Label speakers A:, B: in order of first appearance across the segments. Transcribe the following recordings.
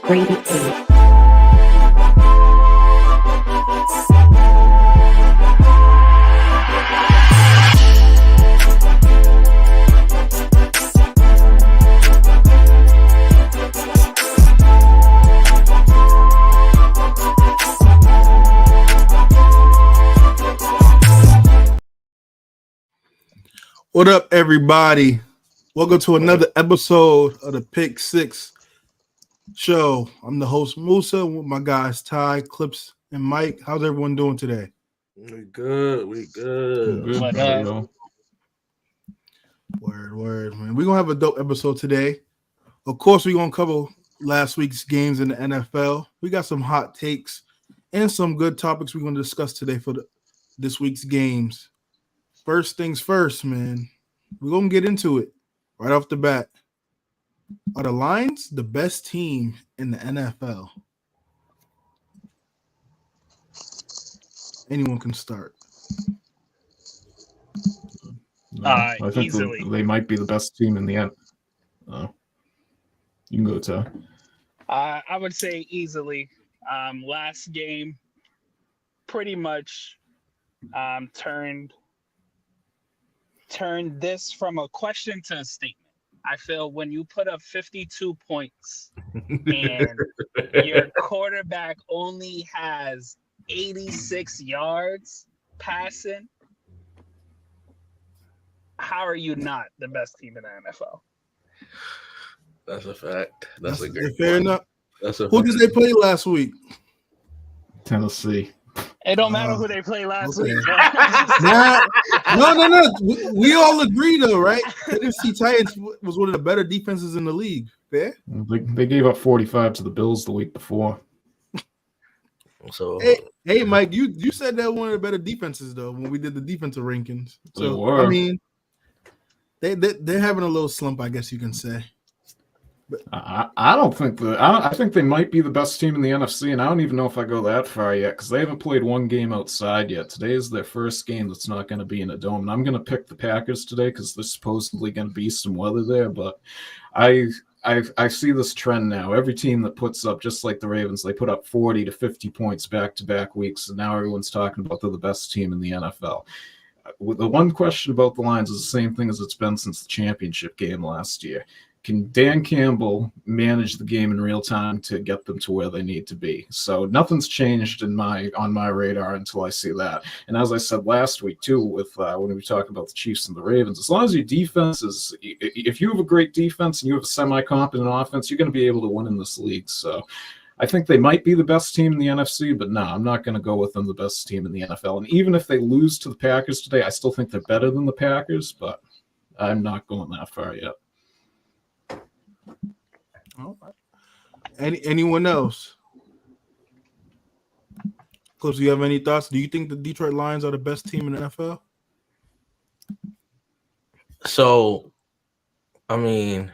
A: What up, everybody? Welcome to another episode of the Pick Six Show. I'm the host, Musa, with my guys, Ty, Clips, and Mike. How's everyone doing today?
B: We good.
C: What up?
A: Word, man. We're going to have a dope episode today. Of course, we're going to cover last week's games in the NFL. We got some hot takes and some good topics we're going to discuss today for this week's games. First things first, man. We're going to get into it right off the bat. Are the Lions the best team in the NFL? Anyone can start.
C: I think
D: easily. They might be the best team in the end. You can go, Ty.
C: I would say easily. Last game pretty much turned this from a question to a statement. I feel when you put up 52 points and your quarterback only has 86 yards passing, how are you not the best team in the NFL?
B: That's a fact. That's a great
A: fair
B: point.
A: enough.
B: Who
A: did they play last week?
D: Tennessee.
C: It don't matter who they play last week.
A: No. We all agree, though, right? Tennessee Titans was one of the better defenses in the league. Fair?
D: They gave up 45 to the Bills the week before.
B: So
A: hey, Mike, you said that one of the better defenses, though, when we did the defensive rankings. So
D: they were.
A: I mean, they're having a little slump, I guess you can say. But
D: I think they might be the best team in the NFC, and I don't even know if I go that far yet because they haven't played one game outside yet. Today is their first game that's not going to be in a dome, and I'm going to pick the Packers today because there's supposedly going to be some weather there. But I see this trend now. Every team that puts up, just like the Ravens, they put up 40 to 50 points back-to-back weeks, and now everyone's talking about they're the best team in the NFL. The one question about the Lions is the same thing as it's been since the championship game last year. Can Dan Campbell manage the game in real time to get them to where they need to be? So nothing's changed on my radar until I see that. And as I said last week too, with when we were talking about the Chiefs and the Ravens, as long as your defense is, if you have a great defense and you have a semi-competent offense, you're going to be able to win in this league. So I think they might be the best team in the NFC, but no, I'm not going to go with them the best team in the NFL. And even if they lose to the Packers today, I still think they're better than the Packers, but I'm not going that far yet.
A: All right. Anyone else? Clips, do you have any thoughts? Do you think the Detroit Lions are the best team in the NFL?
B: So, I mean,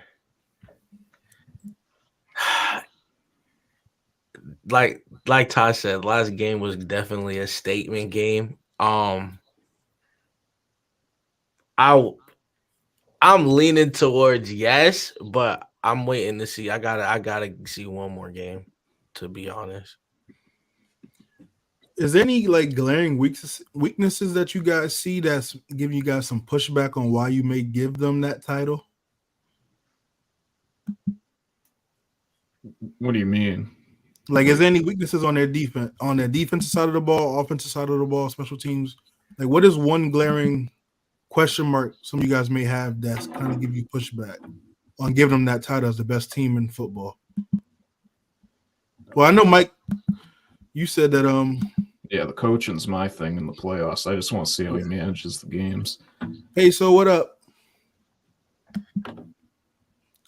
B: like Ty said, last game was definitely a statement game. I'm leaning towards yes, but I'm waiting to see. I gotta see one more game, to be honest.
A: Is there any glaring weaknesses that you guys see that's giving you guys some pushback on why you may give them that title?
D: What do you mean?
A: Is there any weaknesses on their defensive side of the ball, offensive side of the ball, special teams? What is one glaring question mark some of you guys may have that's kind of give you pushback on giving them that title as the best team in football? Well, I know, Mike, you said that
D: yeah, the coaching's my thing in the playoffs. I just want to see how he manages the games.
A: Hey, so what up?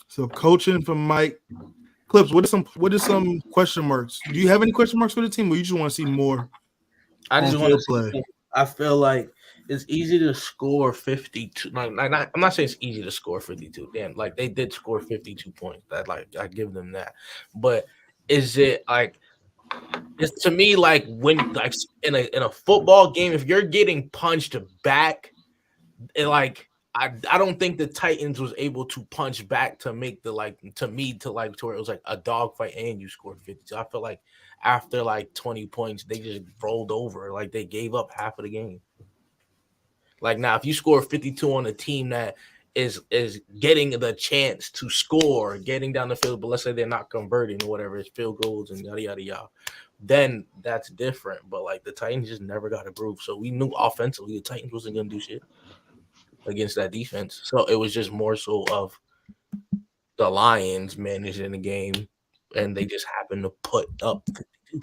A: So coaching from Mike. Clips, what are some question marks? Do you have any question marks for the team, or you just want to see more?
B: I just want to play. I feel like it's easy to score 52. I'm not saying it's easy to score 52. Damn, they did score 52 points. That I give them that. But is it it's to me when in a football game, if you're getting punched back, I don't think the Titans was able to punch back to make the to where it was like a dogfight and you scored 50. So I feel like after like 20 points, they just rolled over. Like they gave up half of the game. Like now, if you score 52 on a team that is getting the chance to score, getting down the field, but let's say they're not converting or whatever, it's field goals and yada yada yada, then that's different. But like the Titans just never got a groove. So we knew offensively the Titans wasn't gonna do shit against that defense. So it was just more so of the Lions managing the game, and they just happened to put up 52.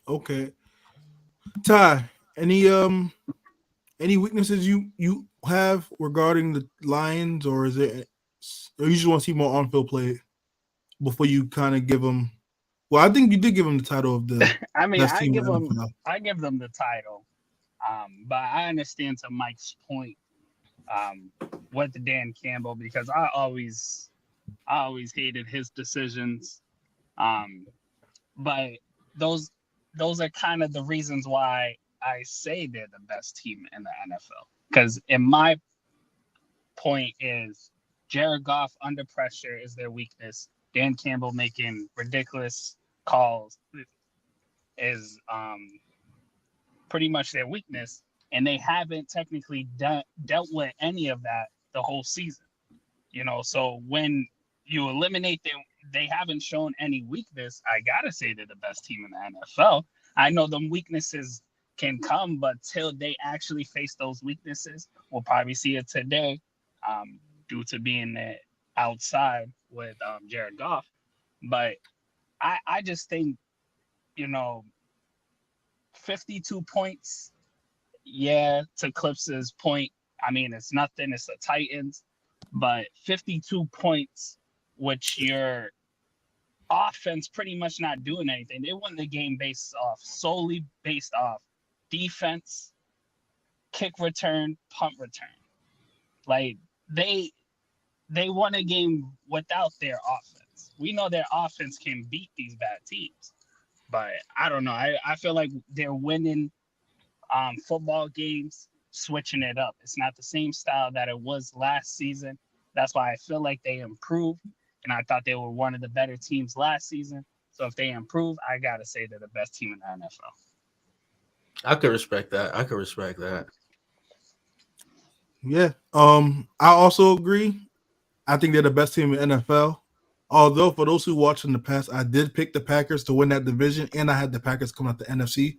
A: Okay. Ty, any weaknesses you have regarding the Lions, or is it, or you just want to see more on-field play before you kind of give them? Well, I think you did give them the title of the
C: I mean,
A: best
C: I
A: team
C: give
A: in the
C: them
A: NFL.
C: the title. But I understand to Mike's point with Dan Campbell, because I always hated his decisions. But those are kind of the reasons why I say they're the best team in the NFL. Because in my point is Jared Goff under pressure is their weakness. Dan Campbell making ridiculous calls is pretty much their weakness, and they haven't technically dealt with any of that the whole season. So when you eliminate them, they haven't shown any weakness. I gotta say they're the best team in the NFL. I know them weaknesses can come, but till they actually face those weaknesses, we'll probably see it today, due to being outside with Jared Goff. But I just think, 52 points. Yeah, to Clips's point, I mean, it's nothing. It's the Titans. But 52 points, which your offense pretty much not doing anything. They won the game solely based off defense, kick return, punt return. Like they won a game without their offense. We know their offense can beat these bad teams. But I don't know. I feel like they're winning football games, switching it up. It's not the same style that it was last season. That's why I feel like they improved. And I thought they were one of the better teams last season. So if they improve, I got to say they're the best team in the NFL.
B: I could respect that.
A: Yeah. I also agree. I think they're the best team in the NFL. Although for those who watched in the past, I did pick the Packers to win that division, and I had the Packers come out the NFC.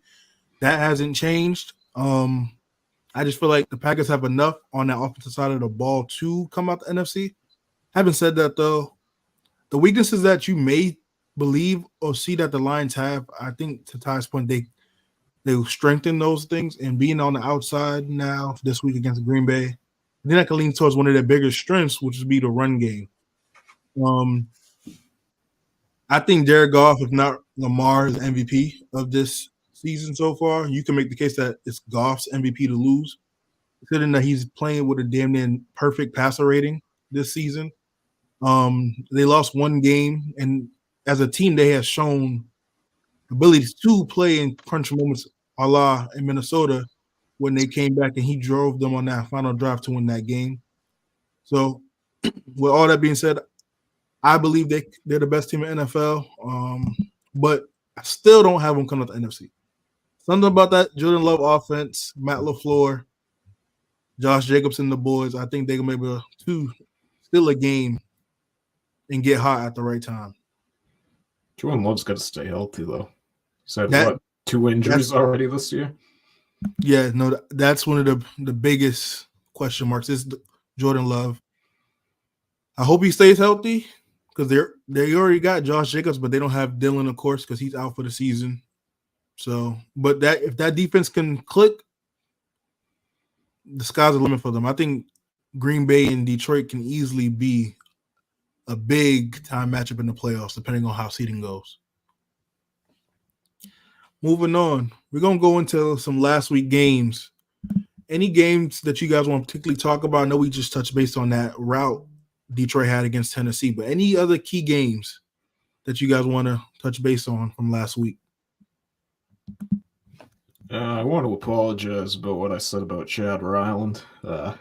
A: That hasn't changed. I just feel like the Packers have enough on that offensive side of the ball to come out the NFC. Having said that, though, the weaknesses that you may believe or see that the Lions have, I think to Ty's point, they strengthen those things, and being on the outside now this week against Green Bay, then I can lean towards one of their biggest strengths, which would be the run game. I think Jared Goff, if not Lamar, is MVP of this season so far. You can make the case that it's Goff's MVP to lose, considering that he's playing with a damn near perfect passer rating this season. They lost one game, and as a team, they have shown abilities to play in crunch moments, a la in Minnesota, when they came back and he drove them on that final drive to win that game. So, with all that being said, I believe they're the best team in NFL, but I still don't have them coming out the NFC. Something about that Jordan Love offense, Matt LaFleur, Josh Jacobs, and the boys, I think they're going to be able to steal a game and get hot at the right time.
D: Jordan Love's got to stay healthy, though. He's had, 2 injuries already this year?
A: Yeah, no, that's one of the biggest question marks is Jordan Love. I hope he stays healthy, because they already got Josh Jacobs, but they don't have Dylan, of course, because he's out for the season. So, but that if that defense can click, the sky's the limit for them. I think Green Bay and Detroit can easily be a big time matchup in the playoffs, depending on how seeding goes. Moving on, we're gonna go into some last week games. Any games that you guys want to particularly talk about? I know we just touched base on that route Detroit had against Tennessee, but any other key games that you guys want to touch base on from last week?
D: I want to apologize about what I said about Chad Ryland. I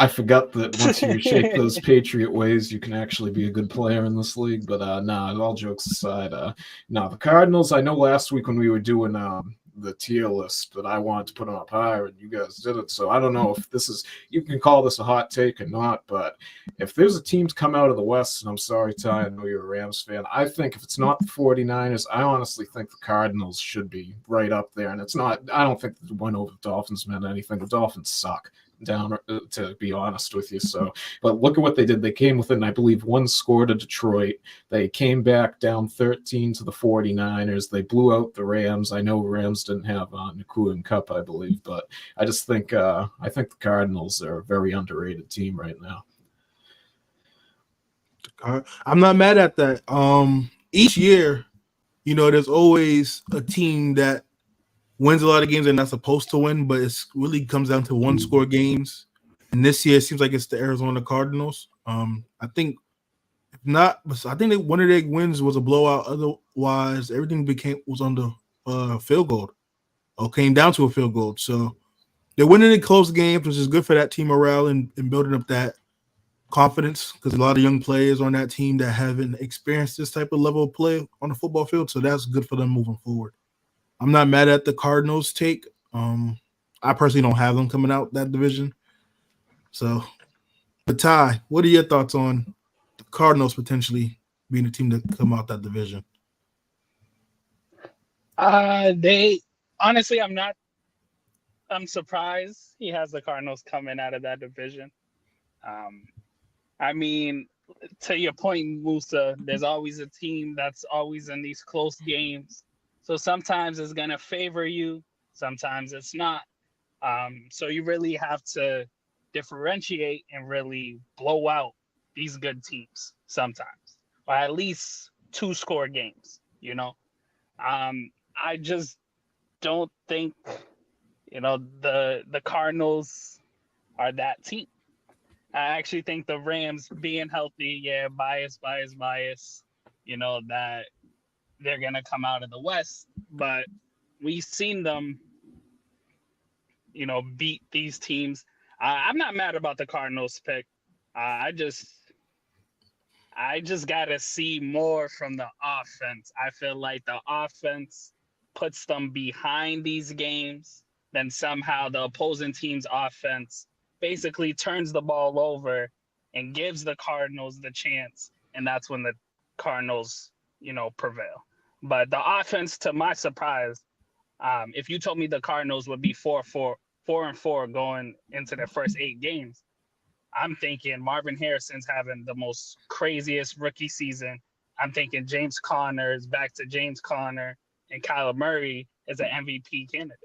D: forgot that once you shake those Patriot ways, you can actually be a good player in this league. But all jokes aside, the Cardinals. I know last week when we were doing the tier list that I wanted to put them up higher, and you guys did it. So I don't know if you can call this a hot take or not, but if there's a team to come out of the West, and I'm sorry, Ty, I know you're a Rams fan, I think if it's not the 49ers, I honestly think the Cardinals should be right up there. And it's not, I don't think the win over the Dolphins meant anything. The Dolphins suck, down to be honest with you. So, but look at what they did. They came within, I believe, one score to Detroit. They came back down 13 to the 49ers. They blew out the Rams. I know Rams didn't have Nakua and Cup, I believe, but I just think the Cardinals are a very underrated team right now.
A: I'm not mad at that. Each year, there's always a team that wins a lot of games they're not supposed to win, but it really comes down to one-score games. And this year, it seems like it's the Arizona Cardinals. I think one of their wins was a blowout. Otherwise, everything was on the field goal, or came down to a field goal. So they're winning in close games, which is good for that team morale and building up that confidence, because a lot of young players on that team that haven't experienced this type of level of play on the football field. So that's good for them moving forward. I'm not mad at the Cardinals take. I personally don't have them coming out that division. So, but Ty, what are your thoughts on the Cardinals potentially being a team to come out that division?
C: Honestly, I'm surprised he has the Cardinals coming out of that division. I mean, to your point, Musa, there's always a team that's always in these close games. So sometimes it's going to favor you, sometimes it's not. So you really have to differentiate and really blow out these good teams sometimes, or at least 2-score games, I just don't think, the Cardinals are that team. I actually think the Rams being healthy, bias, that they're going to come out of the West. But we've seen them, beat these teams. I'm not mad about the Cardinals pick. I just got to see more from the offense. I feel like the offense puts them behind these games, then somehow the opposing team's offense basically turns the ball over and gives the Cardinals the chance, and that's when the Cardinals, prevail. But the offense, to my surprise, if you told me the Cardinals would be 4-4 going into their first 8 games, I'm thinking Marvin Harrison's having the most craziest rookie season. I'm thinking James Conner is back to James Conner, and Kyler Murray is an MVP candidate.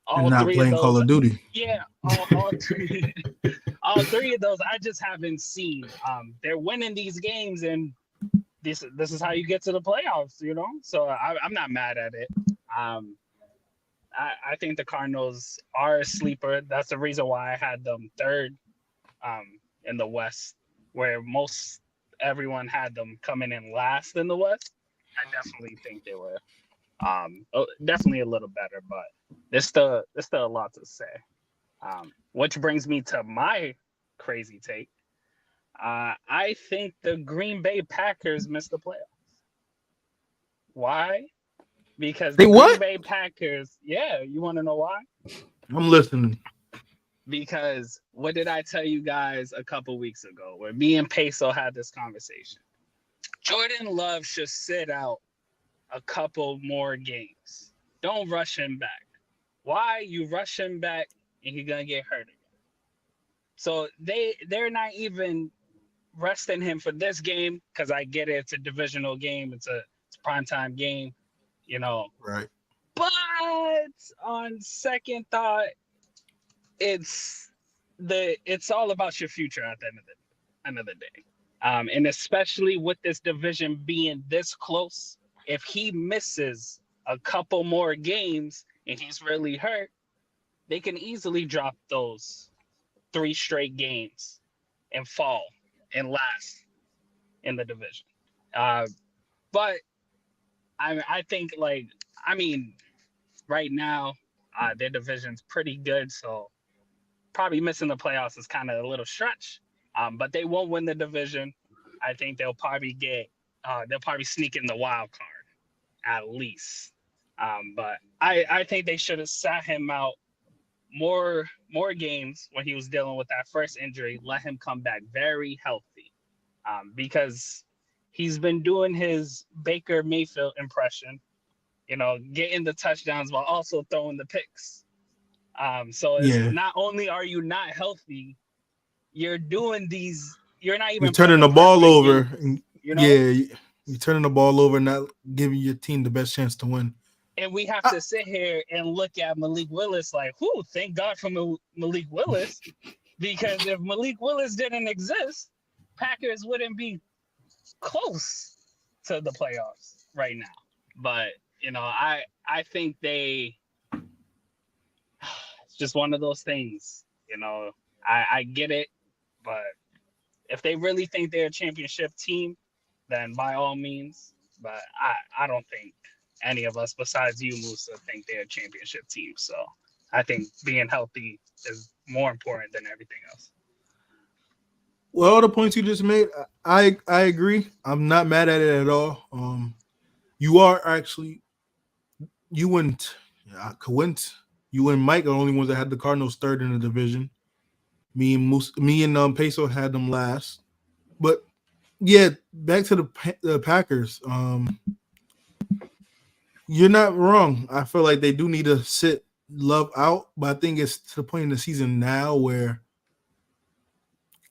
A: And not playing Call of Duty.
C: Yeah, all three of those I just haven't seen. They're winning these games, and this is how you get to the playoffs, So I'm not mad at it. I think the Cardinals are a sleeper. That's the reason why I had them third in the West, where most everyone had them coming in last in the West. I definitely think they were definitely a little better, but there's still a lot to say. Which brings me to my crazy take. I think the Green Bay Packers missed the playoffs. Why? Because the Green Bay Packers, you want to know why?
A: I'm listening.
C: Because what did I tell you guys a couple weeks ago where me and Peso had this conversation? Jordan Love should sit out a couple more games. Don't rush him back. Why? You rush him back and he's going to get hurt again. So they're not even resting him for this game, because I get it. It's a divisional game. It's a primetime game,
A: Right.
C: But on second thought, it's all about your future at the end of the day. And especially with this division being this close, if he misses a couple more games and he's really hurt, they can easily drop those 3 straight games and fall and last in the division. But I think, right now, their division's pretty good, so probably missing the playoffs is kind of a little stretch. But they won't win the division. I think they'll probably sneak in the wild card at least. But I think they should have sat him out more games when he was dealing with that first injury. Let him come back very healthy, because he's been doing his Baker Mayfield impression, getting the touchdowns while also throwing the picks. So it's not only are you not healthy, you're doing these. You're not even.
A: You're turning the ball over.
C: Games,
A: Yeah, you're turning the ball over, and not giving your team the best chance to win.
C: And we have to sit here and look at Malik Willis like, whoo, thank God for Malik Willis. Because if Malik Willis didn't exist, Packers wouldn't be close to the playoffs right now. But, I think it's just one of those things. I get it. But if they really think they're a championship team, then by all means. But I don't think any of us besides you, Musa, think they're a championship team. So I think being healthy is more important than everything else.
A: Well, all the points you just made, I agree. I'm not mad at it at all. You are actually, you and Mike are the only ones that had the Cardinals third in the division. Me and Peso had them last. But yeah, back to the Packers. You're not wrong. I feel like they do need to sit Love out, but I think it's to the point in the season now where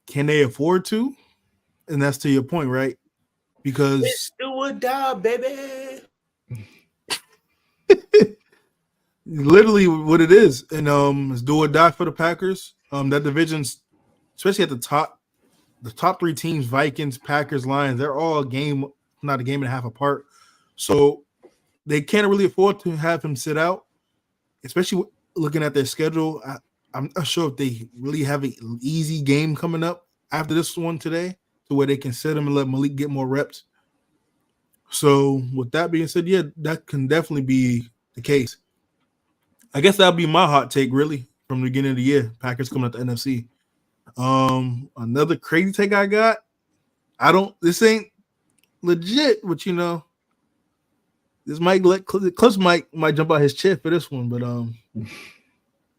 A: can they afford to? And that's to your point, right? Because
B: it's do or die, baby.
A: Literally what it is. And it's do or die for the Packers. That division's, especially at the top three teams, Vikings, Packers, Lions, they're all not a game and a half apart. So they can't really afford to have him sit out, especially looking at their schedule. I'm not sure if they really have an easy game coming up after this one today to where they can sit him and let Malik get more reps. So with that being said, yeah, that can definitely be the case. I guess that'll be my hot take, really, from the beginning of the year. Packers coming out the NFC. Another crazy take I got. This ain't legit, but this Clips might jump out his chair for this one, but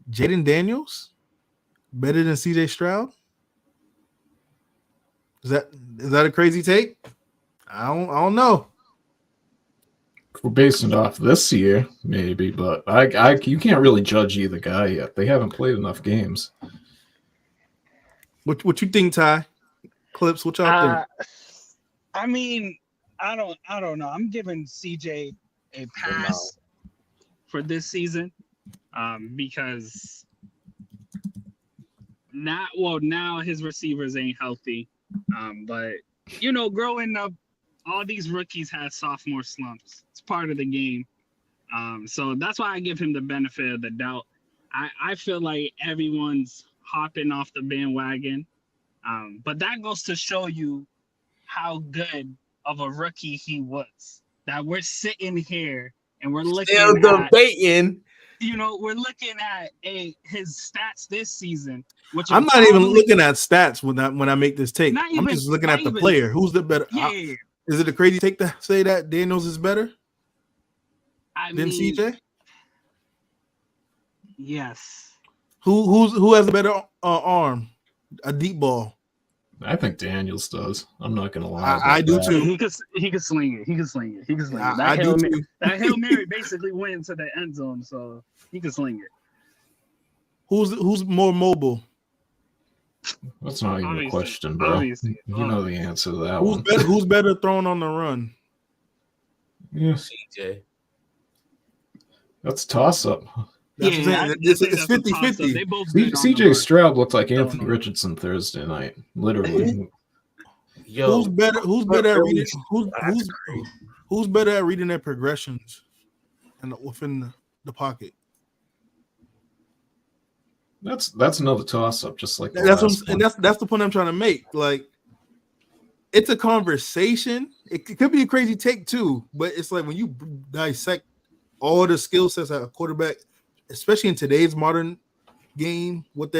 A: Jaden Daniels better than CJ Stroud? Is that a crazy take? I don't know.
D: If we're basing it off this year, maybe, but you can't really judge either guy yet. They haven't played enough games.
A: What you think, Ty? Clips, what y'all think?
C: I mean, I don't know. I'm giving CJ a pass for this season, because now his receivers ain't healthy. But growing up, all these rookies had sophomore slumps. It's part of the game. So that's why I give him the benefit of the doubt. I feel like everyone's hopping off the bandwagon. But that goes to show you how good of a rookie he was. That we're sitting here and we're looking
B: still debating.
C: We're looking at his stats this season. Which
A: I'm not even looking at stats when I make this take. I'm just looking at the player. Who's the better?
C: Yeah.
A: Is it a crazy take to say that Daniels is better than CJ?
C: Yes.
A: Who has a better arm? A deep ball.
D: I think Daniels does. I'm not gonna lie.
A: I do too.
C: He could sling it. He could sling it.
A: I do too.
C: That Hail Mary basically went into the end zone, so he could sling it.
A: Who's more mobile?
D: That's not even a question, bro.
C: Obviously.
D: You know the answer to that one.
A: Who's better throwing on the run?
D: Yeah.
B: CJ.
D: That's a toss-up.
A: It's 50-50.
D: CJ Stroud looked like Anthony Richardson Thursday night. Literally.
B: Yo,
A: who's better at reading? Who's better at reading their progressions and within the pocket?
D: That's another toss-up, just like
A: that's the point I'm trying to make. Like, it's a conversation. It could be a crazy take too, but it's like when you dissect all the skill sets at a quarterback, especially in today's modern game, what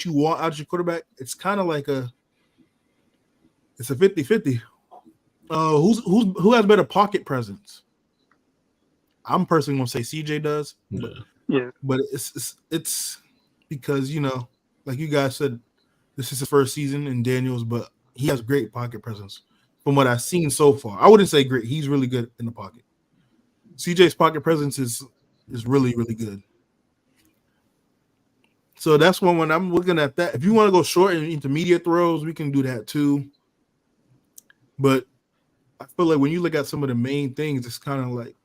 A: you want out of your quarterback, it's kind of like it's a 50-50. Who has better pocket presence? I'm personally gonna say CJ does, but it's because like you guys said, this is his first season in Daniels, but he has great pocket presence from what I've seen so far. I wouldn't say great; he's really good in the pocket. CJ's pocket presence is really, really good. So that's one when I'm looking at that. If you want to go short and intermediate throws, we can do that too. But I feel like when you look at some of the main things, it's kind of like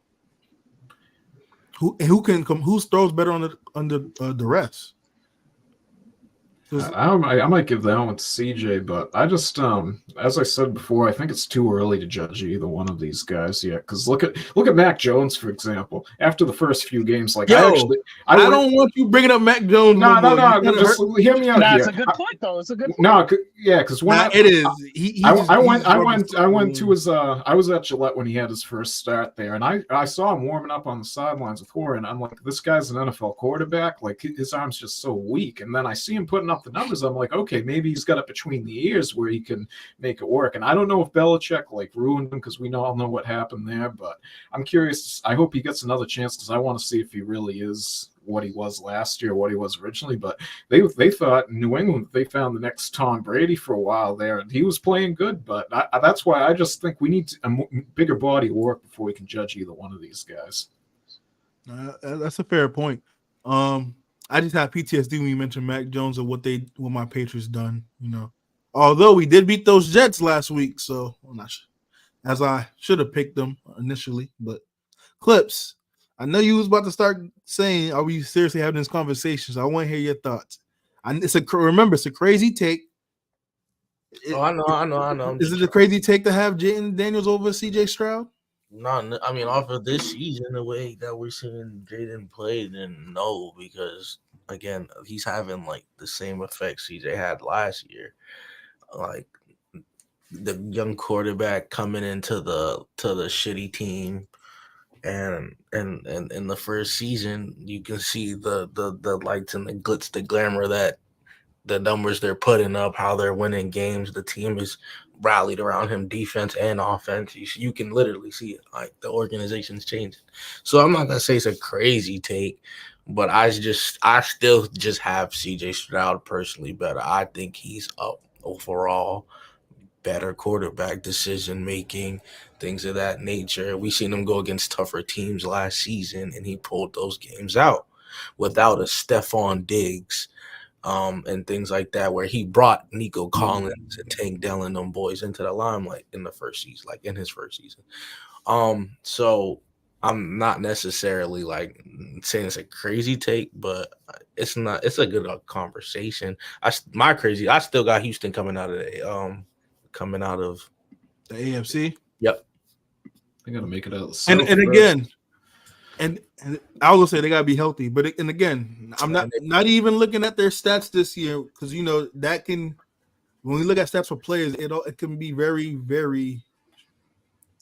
A: who throws better under duress.
D: I might give that one to CJ, but I just as I said before, I think it's too early to judge either one of these guys yet. Because look at Mac Jones, for example. After the first few games, like I
A: don't want you bringing up Mac Jones.
D: No, just hear me out.
C: That's a good point, though. It's a good point.
D: No, yeah, because when
A: it is.
D: I went to his. I was at Gillette when he had his first start there, and I saw him warming up on the sidelines with Horn. I'm like, this guy's an NFL quarterback. Like his arm's just so weak, and then I see him putting up the numbers. I'm like, okay, maybe he's got it between the ears where he can make it work. And I don't know if Belichick ruined him because we all know what happened there, but I'm curious. I hope he gets another chance because I want to see if he really is what he was last year, what he was originally. But they thought in New England they found the next Tom Brady for a while there, and he was playing good. But that's why I just think we need a bigger body of work before we can judge either one of these guys.
A: That's a fair point. I just have PTSD when you mentioned Mac Jones and what my Patriots done. Although we did beat those Jets last week, so I'm not sure, as I should have picked them initially. But Clips, I know you was about to start saying, "Are we seriously having this conversation?" So I want to hear your thoughts. Remember, it's a crazy take.
B: I know.
A: Is it a crazy take to have Jayden Daniels over CJ Stroud?
B: No, I mean, off of this season, the way that we're seeing Jayden play, then no, because again, he's having the same effect CJ had last year, like the young quarterback coming into the shitty team, and in the first season, you can see the lights and the glitz, the glamour that the numbers they're putting up, how they're winning games. The team is rallied around him, defense and offense. You can literally see it. The organization's changing. So I'm not gonna say it's a crazy take, but I still just have CJ Stroud personally better. I think he's up overall better quarterback decision making, things of that nature. We seen him go against tougher teams last season, and he pulled those games out without a Stephon Diggs. And things like that, where he brought Nico Collins and Tank Dell and them boys into the limelight in the first season, in his first season. So I'm not necessarily saying it's a crazy take, but it's not. It's a good conversation. I still got Houston coming out of the
A: AFC.
B: Yep,
D: they gotta make it out.
A: And again. And I was gonna say they gotta be healthy, but again, I'm not even looking at their stats this year because that can, when we look at stats for players, it can be very, very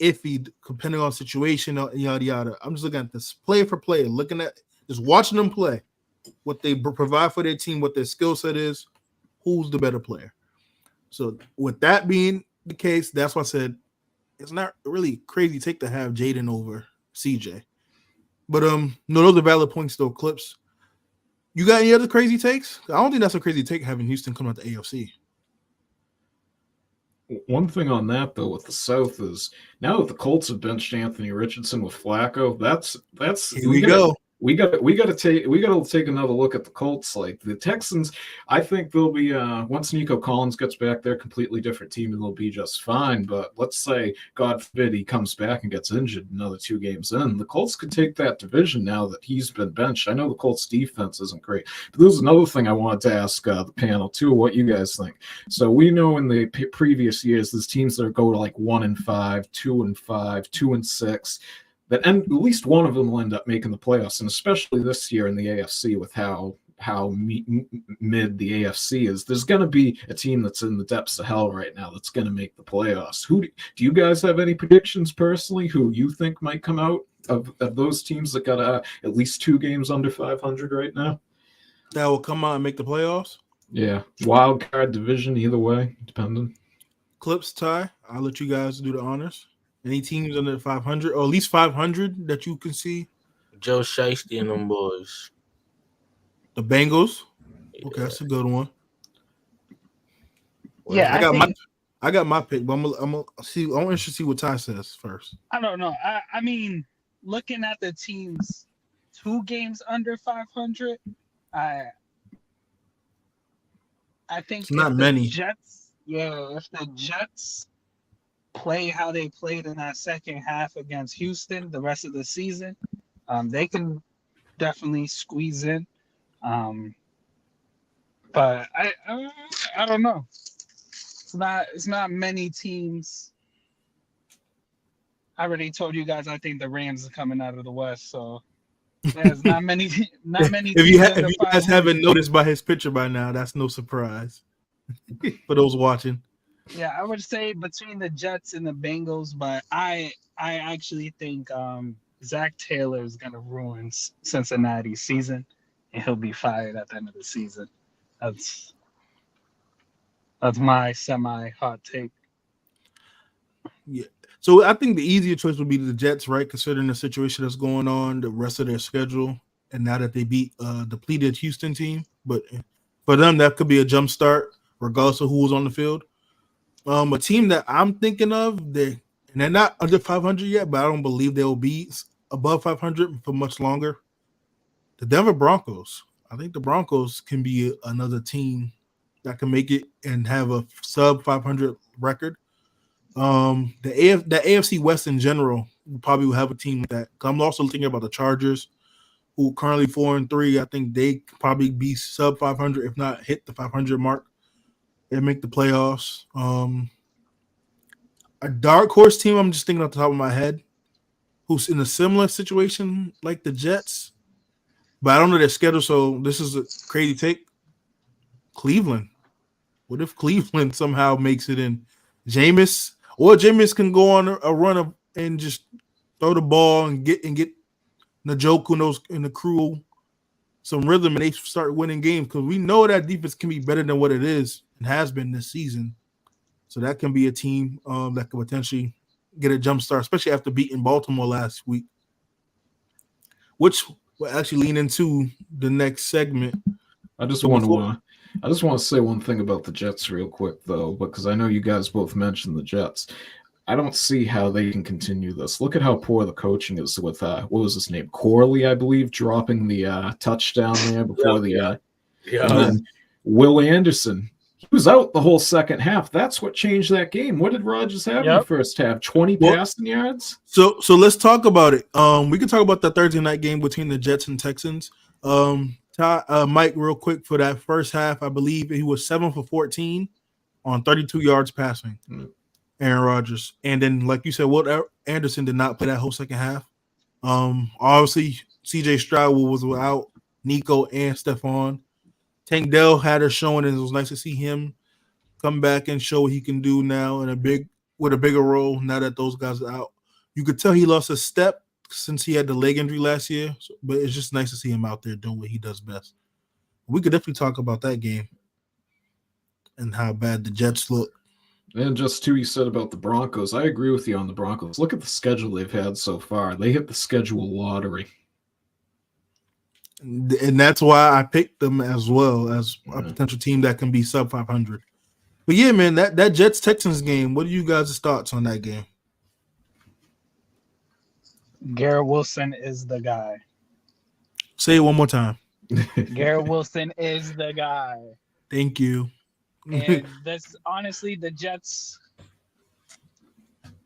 A: iffy depending on situation, yada yada. I'm just looking at this player for player, looking at just watching them play, what they provide for their team, what their skill set is, who's the better player. So with that being the case, that's why I said it's not really crazy take to have Jayden over CJ. But no, those are valid points though, Clips. You got any other crazy takes? I don't think that's a crazy take having Houston come out the AFC.
D: One thing on that though with the South is now that the Colts have benched Anthony Richardson with Flacco, that's
A: here we go.
D: We got to take another look at the Colts. The Texans, I think they'll be once Nico Collins gets back, they're a completely different team and they'll be just fine. But let's say, God forbid, he comes back and gets injured another 2 games in, the Colts could take that division now that he's been benched. I know the Colts defense isn't great, but there's another thing I wanted to ask the panel too, what you guys think. So we know in the previous years, there's teams that go to 1-5, 2-5, 2-6. That at least one of them will end up making the playoffs, and especially this year in the AFC with how mid the AFC is, there's going to be a team that's in the depths of hell right now that's going to make the playoffs. Do you guys have any predictions personally who you think might come out of those teams that got at least 2 games under 500 right now.
A: That will come out and make the playoffs.
D: Yeah, wild card division either way, depending.
A: Clips, Ty, I'll let you guys do the honors. Any teams under 500 or at least 500 that you can see?
B: Joe Shiesty and them boys.
A: The Bengals.
B: Yeah.
A: Okay, that's a good one.
C: Yeah,
A: I got my pick, but I'm interested to see what Ty says first.
C: I don't know. I mean, looking at the teams 2 games under 500, I think
A: It's not many.
C: If the Jets play how they played in that second half against Houston the rest of the season, they can definitely squeeze in. But I don't know. It's not many teams. I already told you guys I think the Rams are coming out of the West, so there's not many
A: If you guys haven't noticed by his picture by now, that's no surprise for those watching.
C: Yeah, I would say between the Jets and the Bengals, but I actually think Zach Taylor is gonna ruin Cincinnati's season, and he'll be fired at the end of the season. That's my semi-hot take.
A: Yeah. So I think the easier choice would be the Jets, right? Considering the situation that's going on, the rest of their schedule, and now that they beat a depleted Houston team. But for them, that could be a jump start, regardless of who was on the field. A team that I'm thinking of, they're not under 500 yet, but I don't believe they'll be above 500 for much longer. The Denver Broncos. I think the Broncos can be another team that can make it and have a sub 500 record. The AFC West in general probably will have a team with that. I'm also thinking about the Chargers, who are currently 4-3. I think they could probably be sub 500, if not hit the 500 mark and make the playoffs. A dark horse team, I'm just thinking off the top of my head, who's in a similar situation like the Jets, but I don't know their schedule, so this is a crazy take. Cleveland. What if Cleveland somehow makes it in? Jameis can go on a run and just throw the ball and get Njoku and the crew some rhythm, and they start winning games, because we know that defense can be better than what it is and has been this season. So that can be a team that could potentially get a jump start, especially after beating Baltimore last week, which will actually lean into the next segment.
D: I just want to say one thing about the Jets real quick, though, because I know you guys both mentioned the Jets. I don't see how they can continue this. Look at how poor the coaching is with, what was his name? Corley, I believe, dropping the touchdown there before and then Will Anderson. He was out the whole second half. That's what changed that game. What did Rodgers have in the first half? 20 passing yards?
A: So let's talk about it. We can talk about the Thursday night game between the Jets and Texans. Mike, real quick, for that first half, I believe he was 7 for 14 on 32 yards passing. Aaron Rodgers. And then, like you said, Will Anderson did not play that whole second half. Obviously, CJ Stroud was without Nico and Stephon. Tank Dell had her showing, and it was nice to see him come back and show what he can do now with a bigger role now that those guys are out. You could tell he lost a step since he had the leg injury last year, but it's just nice to see him out there doing what he does best. We could definitely talk about that game and how bad the Jets look.
D: And just too, you said about the Broncos. I agree with you on the Broncos. Look at the schedule they've had so far. They hit the schedule lottery.
A: And that's why I picked them as well as a potential team that can be sub 500. But yeah, man, that Jets-Texans game, what are you guys' thoughts on that game?
C: Garrett Wilson is the guy.
A: Say it one more time.
C: Garrett Wilson is the guy.
A: Thank you.
C: And honestly, the Jets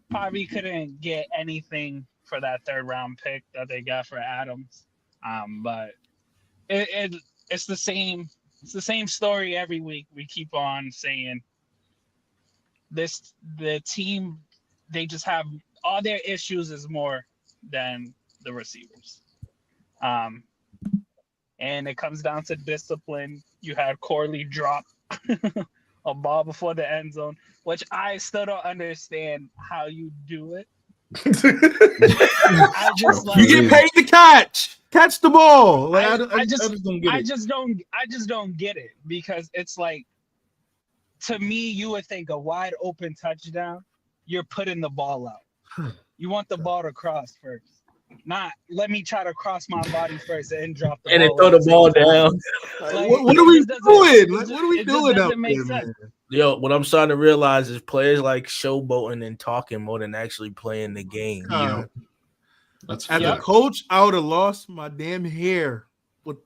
C: probably couldn't get anything for that third-round pick that they got for Adams. But it's the same. It's the same story every week. We keep on saying the team, they just have all their issues is more than the receivers. And it comes down to discipline. You had Corley drop a ball before the end zone, which I still don't understand how you do it. I just
A: You get paid to catch the ball. Like,
C: I just don't get it because it's like, to me, you would think a wide open touchdown, you're putting the ball out. You want the ball to cross first. Not let me try to cross my body first and drop the
B: and then
C: ball.
B: throw the ball down.
C: Like,
A: what are we doing? Like, what are we doing out there, man?
B: Yo, what I'm starting to realize is players like showboating and talking more than actually playing the game.
D: Yeah. That's
A: as
D: fair.
A: a coach, I would have lost my damn hair. With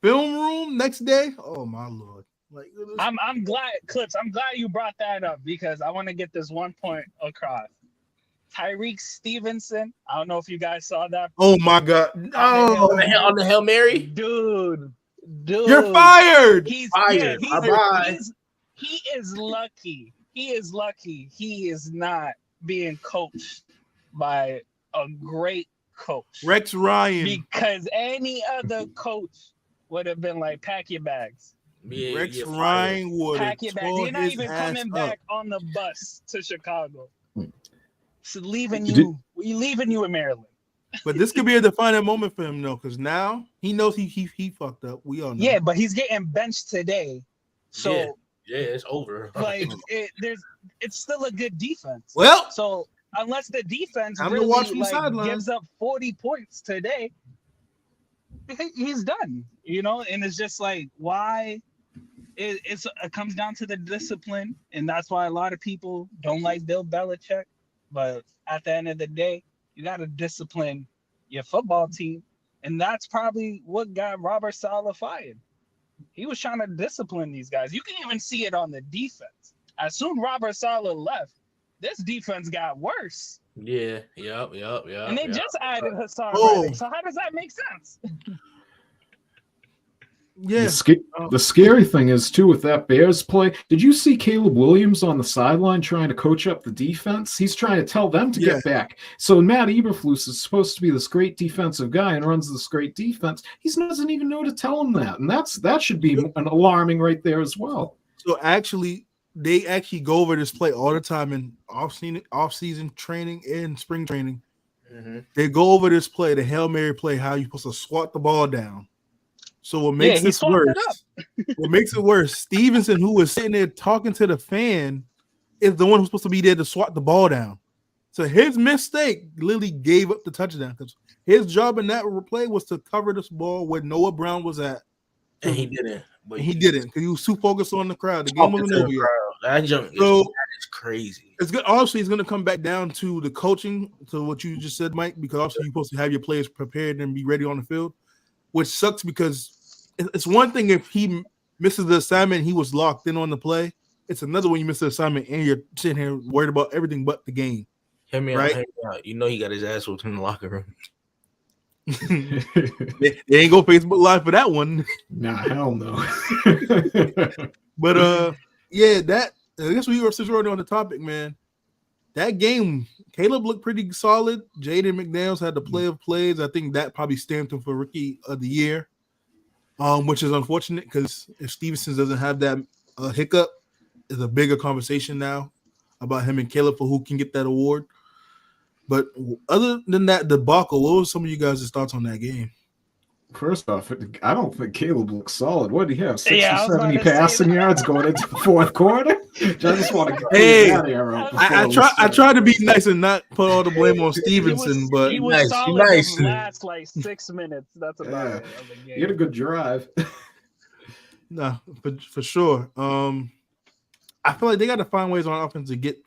A: film room next day. Oh my lord! Like,
C: I'm glad, Clips. I'm glad you brought that up because I want to get this one point across. Tyreek Stevenson. I don't know if you guys saw that.
A: oh my god! Oh,
B: On the Hail Mary,
C: dude,
A: you're fired.
C: He's
B: fired. Bye-bye.
C: He is lucky. He is lucky. He is not being coached by a great coach,
A: Rex Ryan.
C: because any other coach would have been like, pack your bags.
B: Yeah,
A: Rex Ryan would have
C: Pack your bags. You're not even coming back on the bus to Chicago. So leaving you in Maryland.
A: But this could be a defining moment for him, though, because now he knows he fucked up. We all know.
C: Yeah, but he's getting benched today, so
B: yeah, it's over.
C: like it's still a good defense.
A: Well,
C: So unless the defense
A: I'm to
C: really
A: watch from sideline.
C: gives up 40 points today, he's done. And it's just like, why? It comes down to the discipline, and that's why a lot of people don't like Bill Belichick. But at the end of the day, you got to discipline your football team, and that's probably what got Robert Saleh fired. He was trying to discipline these guys. You can even see it on the defense. As soon Robert Saleh left, this defense got worse.
B: Yeah, yep.
C: And they just added Hassan
A: Oh.
C: Reddick. So how does that make sense?
A: yeah.
D: The scary thing is, too, with that Bears play, did you see Caleb Williams on the sideline trying to coach up the defense? He's trying to tell them to get back. So Matt Eberflus is supposed to be this great defensive guy and runs this great defense. He doesn't even know to tell them that. And that should be an alarming right there as well.
A: So actually, they actually go over this play all the time in off-season training and spring training.
B: Mm-hmm.
A: They go over this play, the Hail Mary play, how you're supposed to swat the ball down. So what makes this worse? What makes it worse? Stevenson, who was sitting there talking to the fan, is the one who's supposed to be there to swat the ball down. So his mistake literally gave up the touchdown because his job in that play was to cover this ball where Noah Brown was at,
B: and he didn't.
A: But he didn't because he was too focused on the crowd. The game wasn't over yet.
B: That jump
A: So
B: is crazy.
A: it's good. Obviously, it's going to come back down to the coaching, to what you just said, Mike, because obviously you're supposed to have your players prepared and be ready on the field, which sucks because it's one thing if he misses the assignment and he was locked in on the play. It's another when you miss the assignment and you're sitting here worried about everything but the game.
B: Hear me
A: right?
B: out. You know he got his ass whooped in the locker room.
A: they ain't go Facebook Live for that one.
D: Nah, hell no.
A: But yeah, that I guess we were just already on the topic, man. That game, Caleb looked pretty solid. Jaden McDaniels had the play of plays. I think that probably stamped him for Rookie of the Year, which is unfortunate because if Stevenson doesn't have that hiccup, it's a bigger conversation now about him and Caleb for who can get that award. But other than that debacle, what was some of you guys' thoughts on that game?
D: First off, I don't think Caleb looks solid. What did he have? 60,
C: Yeah,
D: 70 passing yards going into the fourth quarter? I just want to get out of here.
A: I try to be nice and not put all the blame on Stevenson, but
C: he was solid
B: nice.
C: in the last like 6 minutes. That's about it. Of the game.
D: He had a good drive.
A: No, for sure. I feel like they got to find ways on offense to get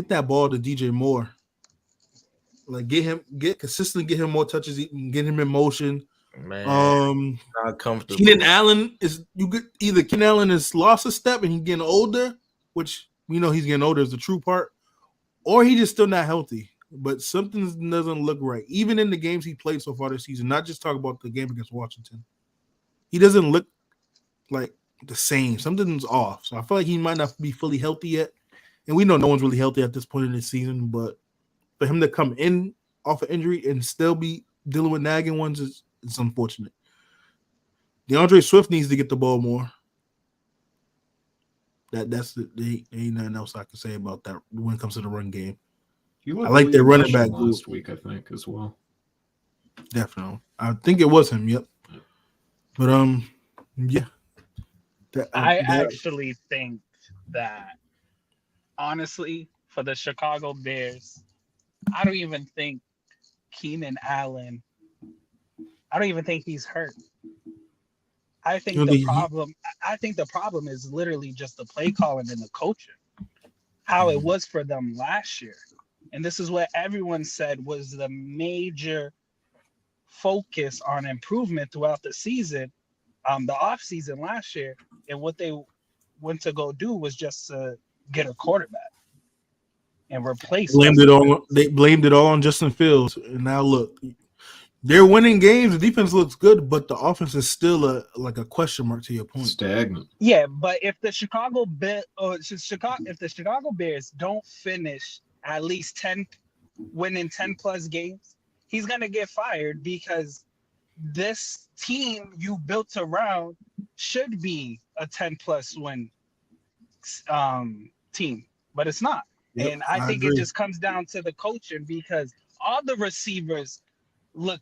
A: that ball to DJ Moore. Like get him more touches, get him in motion.
B: Man, not comfortable.
A: Keenan Allen Keenan Allen has lost a step and he's getting older, which we know he's getting older is the true part, or he just still not healthy. But something doesn't look right. Even in the games he played so far this season, not just talk about the game against Washington, he doesn't look like the same. Something's off. So I feel like he might not be fully healthy yet. And we know no one's really healthy at this point in the season, but for him to come in off an injury and still be dealing with nagging ones is unfortunate. DeAndre Swift needs to get the ball more. There ain't nothing else I can say about that when it comes to the run game.
D: I
A: like their running back group
D: last week, I think, as well.
A: Definitely. I think it was him. Yep. But yeah.
C: I actually think that honestly, for the Chicago Bears, I don't even think Keenan Allen. I don't even think he's hurt. I think the problem is literally just the play calling and the coaching. How it was for them last year. And this is what everyone said was the major focus on improvement throughout the season, the off season last year. And what they went to go do was just to get a quarterback and replace.
A: They blamed it all on Justin Fields. And now look, they're winning games. The defense looks good, but the offense is still a question mark. To your point,
D: stagnant.
C: Yeah, but if the Chicago Bears don't finish at least winning 10 plus games, he's gonna get fired because this team you built around should be a 10 plus win team, but it's not. Yep, and I think it just comes down to the coaching because all the receivers look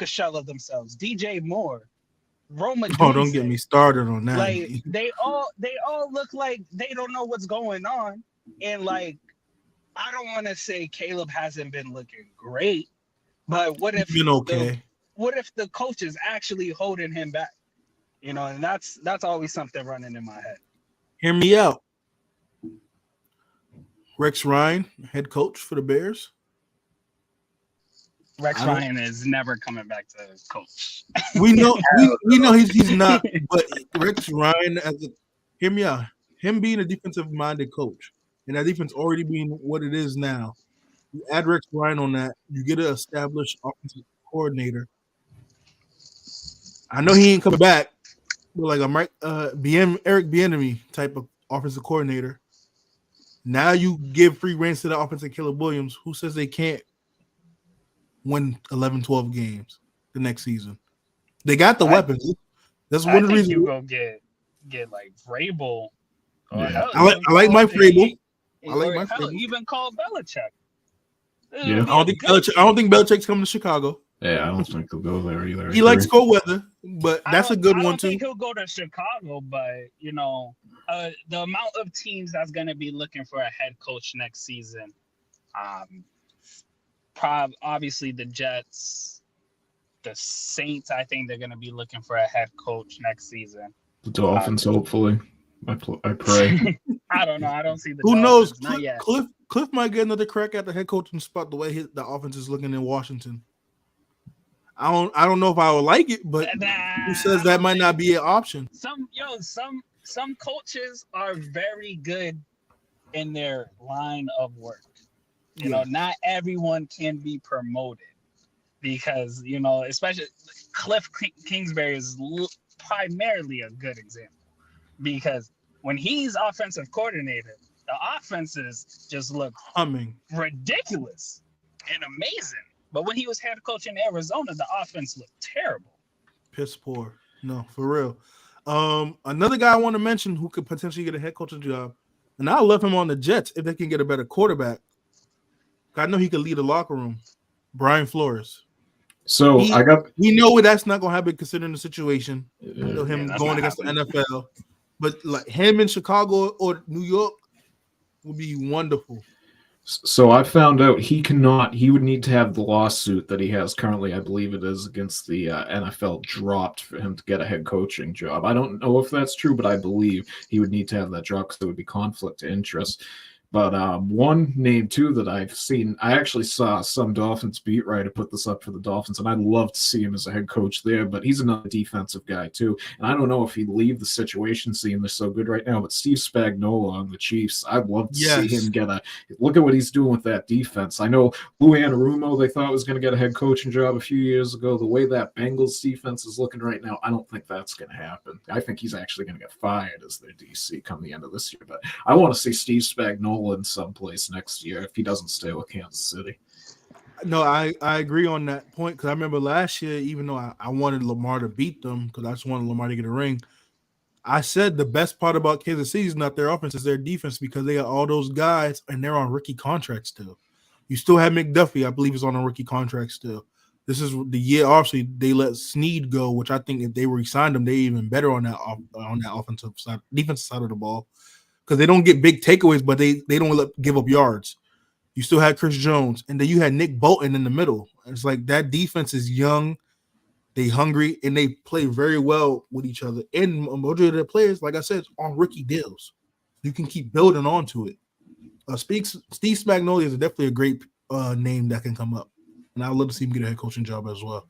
C: a shell of themselves. DJ Moore, Roma.
A: Oh, don't get me started on that.
C: Like they all look like they don't know what's going on. And like I don't want to say Caleb hasn't been looking great, but what if what if the coach is actually holding him back? You know, and that's always something running in my head.
A: Hear me out. Rex Ryan, head coach for the Bears.
C: Ryan is never coming back to coach.
A: We know he's not, but Rex Ryan hear me out. Him being a defensive minded coach and that defense already being what it is now. You add Rex Ryan on that, you get an established offensive coordinator. I know he ain't coming back, but like a Eric Bieniemy type of offensive coordinator. Now you give free reins to the offensive Caleb Williams, who says they can't win 11, 12 games the next season. They got the weapons. That's one of the reasons.
C: You go get like Vrabel.
A: Yeah. I like Mike Vrabel.
C: Even call Belichick.
D: Yeah.
A: I don't think Belichick's coming to Chicago.
D: Yeah, I don't think he'll go there either.
A: He likes cold weather, but that's a good one too.
C: I don't think he'll go to Chicago, but you know, the amount of teams that's going to be looking for a head coach next season, obviously the Jets, the Saints. I think they're going to be looking for a head coach next season.
D: The Dolphins, hopefully. I pray.
C: I don't know. I don't see the.
A: Who
C: Dolphins.
A: knows?
C: Not yet.
A: Cliff might get another crack at the head coaching spot the way the offense is looking in Washington. I don't know if I would like it, but who says that might not be an option?
C: Some coaches are very good in their line of work. You know, not everyone can be promoted because, you know, especially Cliff Kingsbury is primarily a good example because when he's offensive coordinator, the offenses just look ridiculous and amazing. But when he was head coach in Arizona, the offense looked terrible.
A: Piss poor. No, for real. Another guy I want to mention who could potentially get a head coaching job, and I'll love him on the Jets if they can get a better quarterback. I know he could lead a locker room. Brian Flores.
D: So
A: we know that's not going to happen considering the situation. Him going against the NFL, but like him in Chicago or New York would be wonderful.
D: So I found out he would need to have the lawsuit that he has currently, I believe it is, against the NFL dropped for him to get a head coaching job. I don't know if that's true, but I believe he would need to have that dropped because there would be conflict of interest. But one name, too, that I've seen, I actually saw some Dolphins beat writer put this up for the Dolphins, and I'd love to see him as a head coach there, but he's another defensive guy, too. And I don't know if he'd leave the situation seeing they're so good right now, but Steve Spagnuolo on the Chiefs, I'd love to see him get look at what he's doing with that defense. I know Lou Anarumo, they thought was going to get a head coaching job a few years ago. The way that Bengals defense is looking right now, I don't think that's going to happen. I think he's actually going to get fired as their DC come the end of this year, but I want to see Steve Spagnuolo in someplace next year if he doesn't stay with Kansas City.
A: No, I agree on that point because I remember last year, even though I wanted Lamar to beat them because I just wanted Lamar to get a ring, I said the best part about Kansas City is not their offense, it's their defense because they got all those guys and they're on rookie contracts still. You still have McDuffie, I believe, is on a rookie contract still. This is the year. Obviously, they let Snead go, which I think if they re-signed him, they even better on that offensive side, defensive side of the ball, because they don't get big takeaways, but they don't give up yards. You still had Chris Jones, and then you had Nick Bolton in the middle. It's like that defense is young, they hungry, and they play very well with each other. And a majority of their players, like I said, on rookie deals. You can keep building onto it. Steve Spagnuolo is definitely a great name that can come up. And I would love to see him get a head coaching job as well.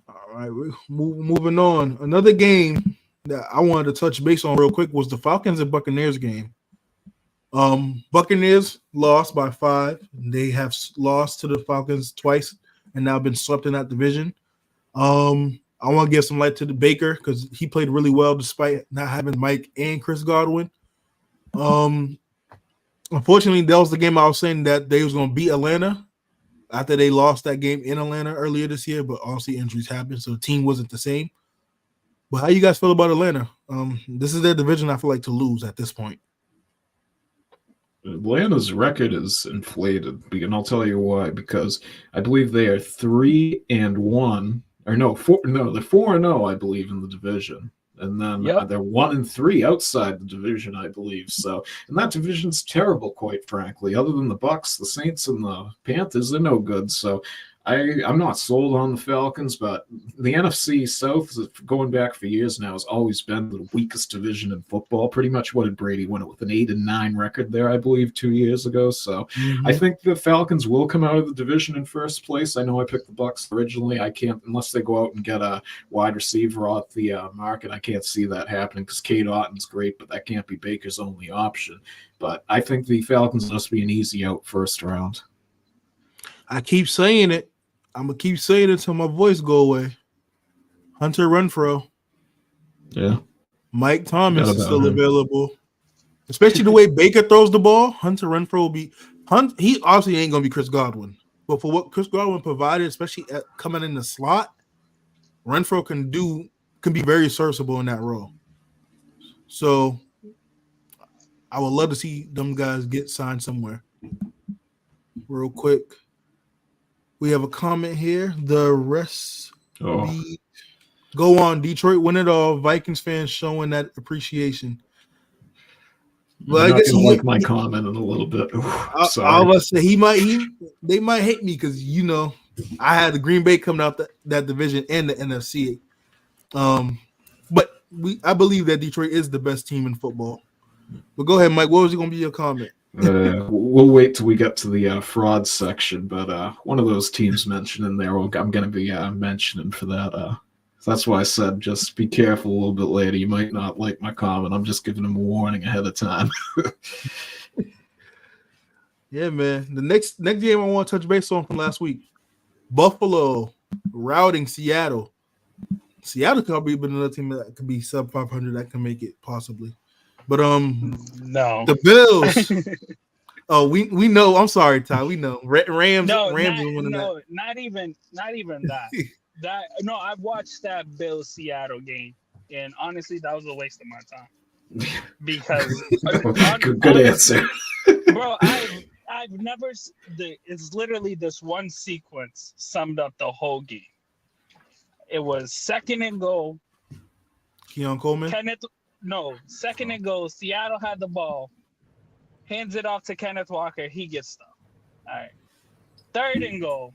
A: All right, we're moving on. Another game that I wanted to touch base on real quick was the Falcons and Buccaneers game. Buccaneers lost by 5. They have lost to the Falcons twice and now been swept in that division. I want to give some light to the Baker because he played really well despite not having Mike and Chris Godwin. Unfortunately, that was the game I was saying that they was going to beat Atlanta after they lost that game in Atlanta earlier this year, but obviously injuries happened, so the team wasn't the same. But how you guys feel about Atlanta? This is their division I feel like to lose at this point.
D: Atlanta's record is inflated, and I'll tell you why. Because I believe they are 3-1, or no, 4. No, they're 4-0, I believe, in the division, and then they're 1-3 outside the division, I believe. So, and that division's terrible, quite frankly. Other than the Bucs, the Saints, and the Panthers, they're no good. So, I'm not sold on the Falcons, but the NFC South, going back for years now, has always been the weakest division in football. Pretty much what did Brady win it with an 8-9 record there, I believe, 2 years ago. So I think the Falcons will come out of the division in first place. I know I picked the Bucs originally. I can't, unless they go out and get a wide receiver off the market, I can't see that happening because Cade Otton's great, but that can't be Baker's only option. But I think the Falcons must be an easy out first round.
A: I keep saying it. I'm going to keep saying it until my voice go away. Hunter Renfrow.
D: Yeah.
A: Mike Thomas is still available. Especially the way Baker throws the ball. Hunter Renfrow will be – he obviously ain't going to be Chris Godwin. But for what Chris Godwin provided, especially coming in the slot, Renfrow can be very serviceable in that role. So I would love to see them guys get signed somewhere. Real quick. We have a comment here. The rest go on. Detroit win it all. Vikings fans showing that appreciation.
D: Well, I guess you like my comment in a little bit. Sorry.
A: I was say they might hate me because I had the Green Bay coming out that division and the NFC. But I believe that Detroit is the best team in football. But go ahead, Mike. What was going to be your comment?
D: We'll wait till we get to the fraud section, but one of those teams mentioned in there, I'm going to be mentioning for that. That's why I said just be careful a little bit later. You might not like my comment. I'm just giving them a warning ahead of time.
A: Yeah, man. The next game I want to touch base on from last week, Buffalo routing Seattle. Seattle could probably be another team that could be sub 500 that can make it possibly. But
C: no,
A: the Bills. Oh, we know. I'm sorry, Ty. We know. Rams.
C: No,
A: Rams
C: not even that. I've watched that Bills Seattle game, and honestly, that was a waste of my time because
D: good answer,
C: bro. I've never. It's literally this one sequence summed up the whole game. It was 2nd and goal.
A: Keon Coleman.
C: Second and goal. Seattle had the ball. Hands it off to Kenneth Walker. He gets stuff. All right. 3rd and goal.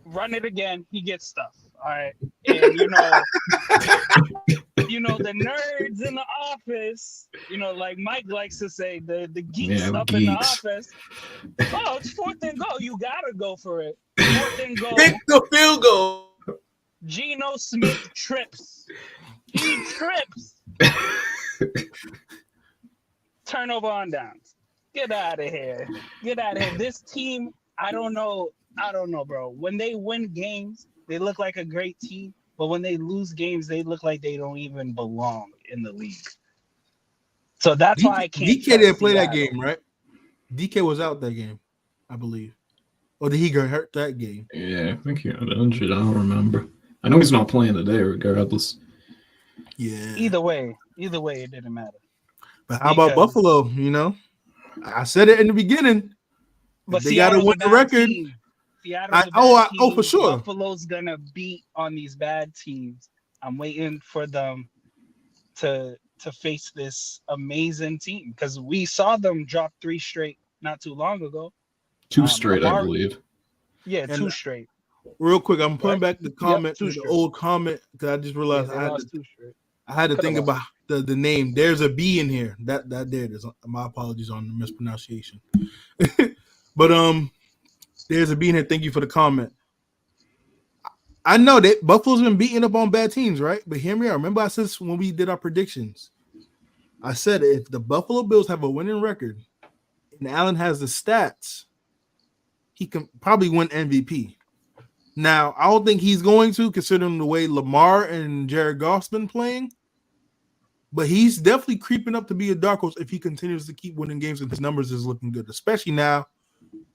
C: Run it again. He gets stuff. All right. And the nerds in the office, like Mike likes to say, the geeks up in the office. Oh, it's 4th and goal. You gotta go for it. 4th and goal.
A: Pick the field goal.
C: Geno Smith trips. He trips. Turnover on downs. Get out of here. This team, I don't know, bro. When they win games, they look like a great team. But when they lose games, they look like they don't even belong in the league. So that's why I can't.
A: DK didn't play that game, right? DK was out that game, I believe. Or did he get hurt that game?
D: Yeah, I think he got injured. I don't remember. I know he's not playing today regardless.
A: Yeah.
C: Either way, it didn't matter.
A: But how about Buffalo? You know, I said it in the beginning.
C: But
A: they got to win the record.
C: Team. Seattle's a bad team.
A: For sure.
C: Buffalo's gonna beat on these bad teams. I'm waiting for them to face this amazing team because we saw them drop 3 straight not too long ago.
D: 2 straight, I believe.
C: Yeah, 2 straight.
A: Real quick, I'm putting back the comment to the old comment because I just realized I had to think about the name. There's a B in here. That there it is. My apologies on the mispronunciation. But there's a B in here. Thank you for the comment. I know that Buffalo's been beating up on bad teams, right? But hear me out. Remember I said when we did our predictions, I said if the Buffalo Bills have a winning record and Allen has the stats, he can probably win MVP. Now, I don't think he's going to, considering the way Lamar and Jared Goff's been playing, but he's definitely creeping up to be a dark horse if he continues to keep winning games and his numbers is looking good, especially now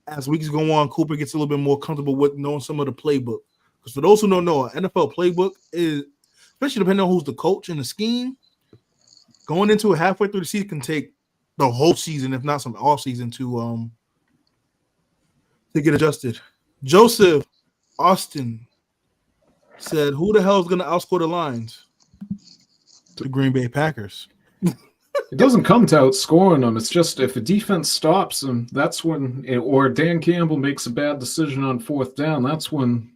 A: as weeks go on, Cooper gets a little bit more comfortable with knowing some of the playbook. Because for those who don't know, an NFL playbook is, especially depending on who's the coach and the scheme, going into it halfway through the season can take the whole season, if not some off season, to get adjusted. Joseph Austin said, "Who the hell is going to outscore the Lions?" The Green Bay Packers.
D: It doesn't come to outscoring them. It's just if a defense stops them, that's when, or Dan Campbell makes a bad decision on 4th down. That's when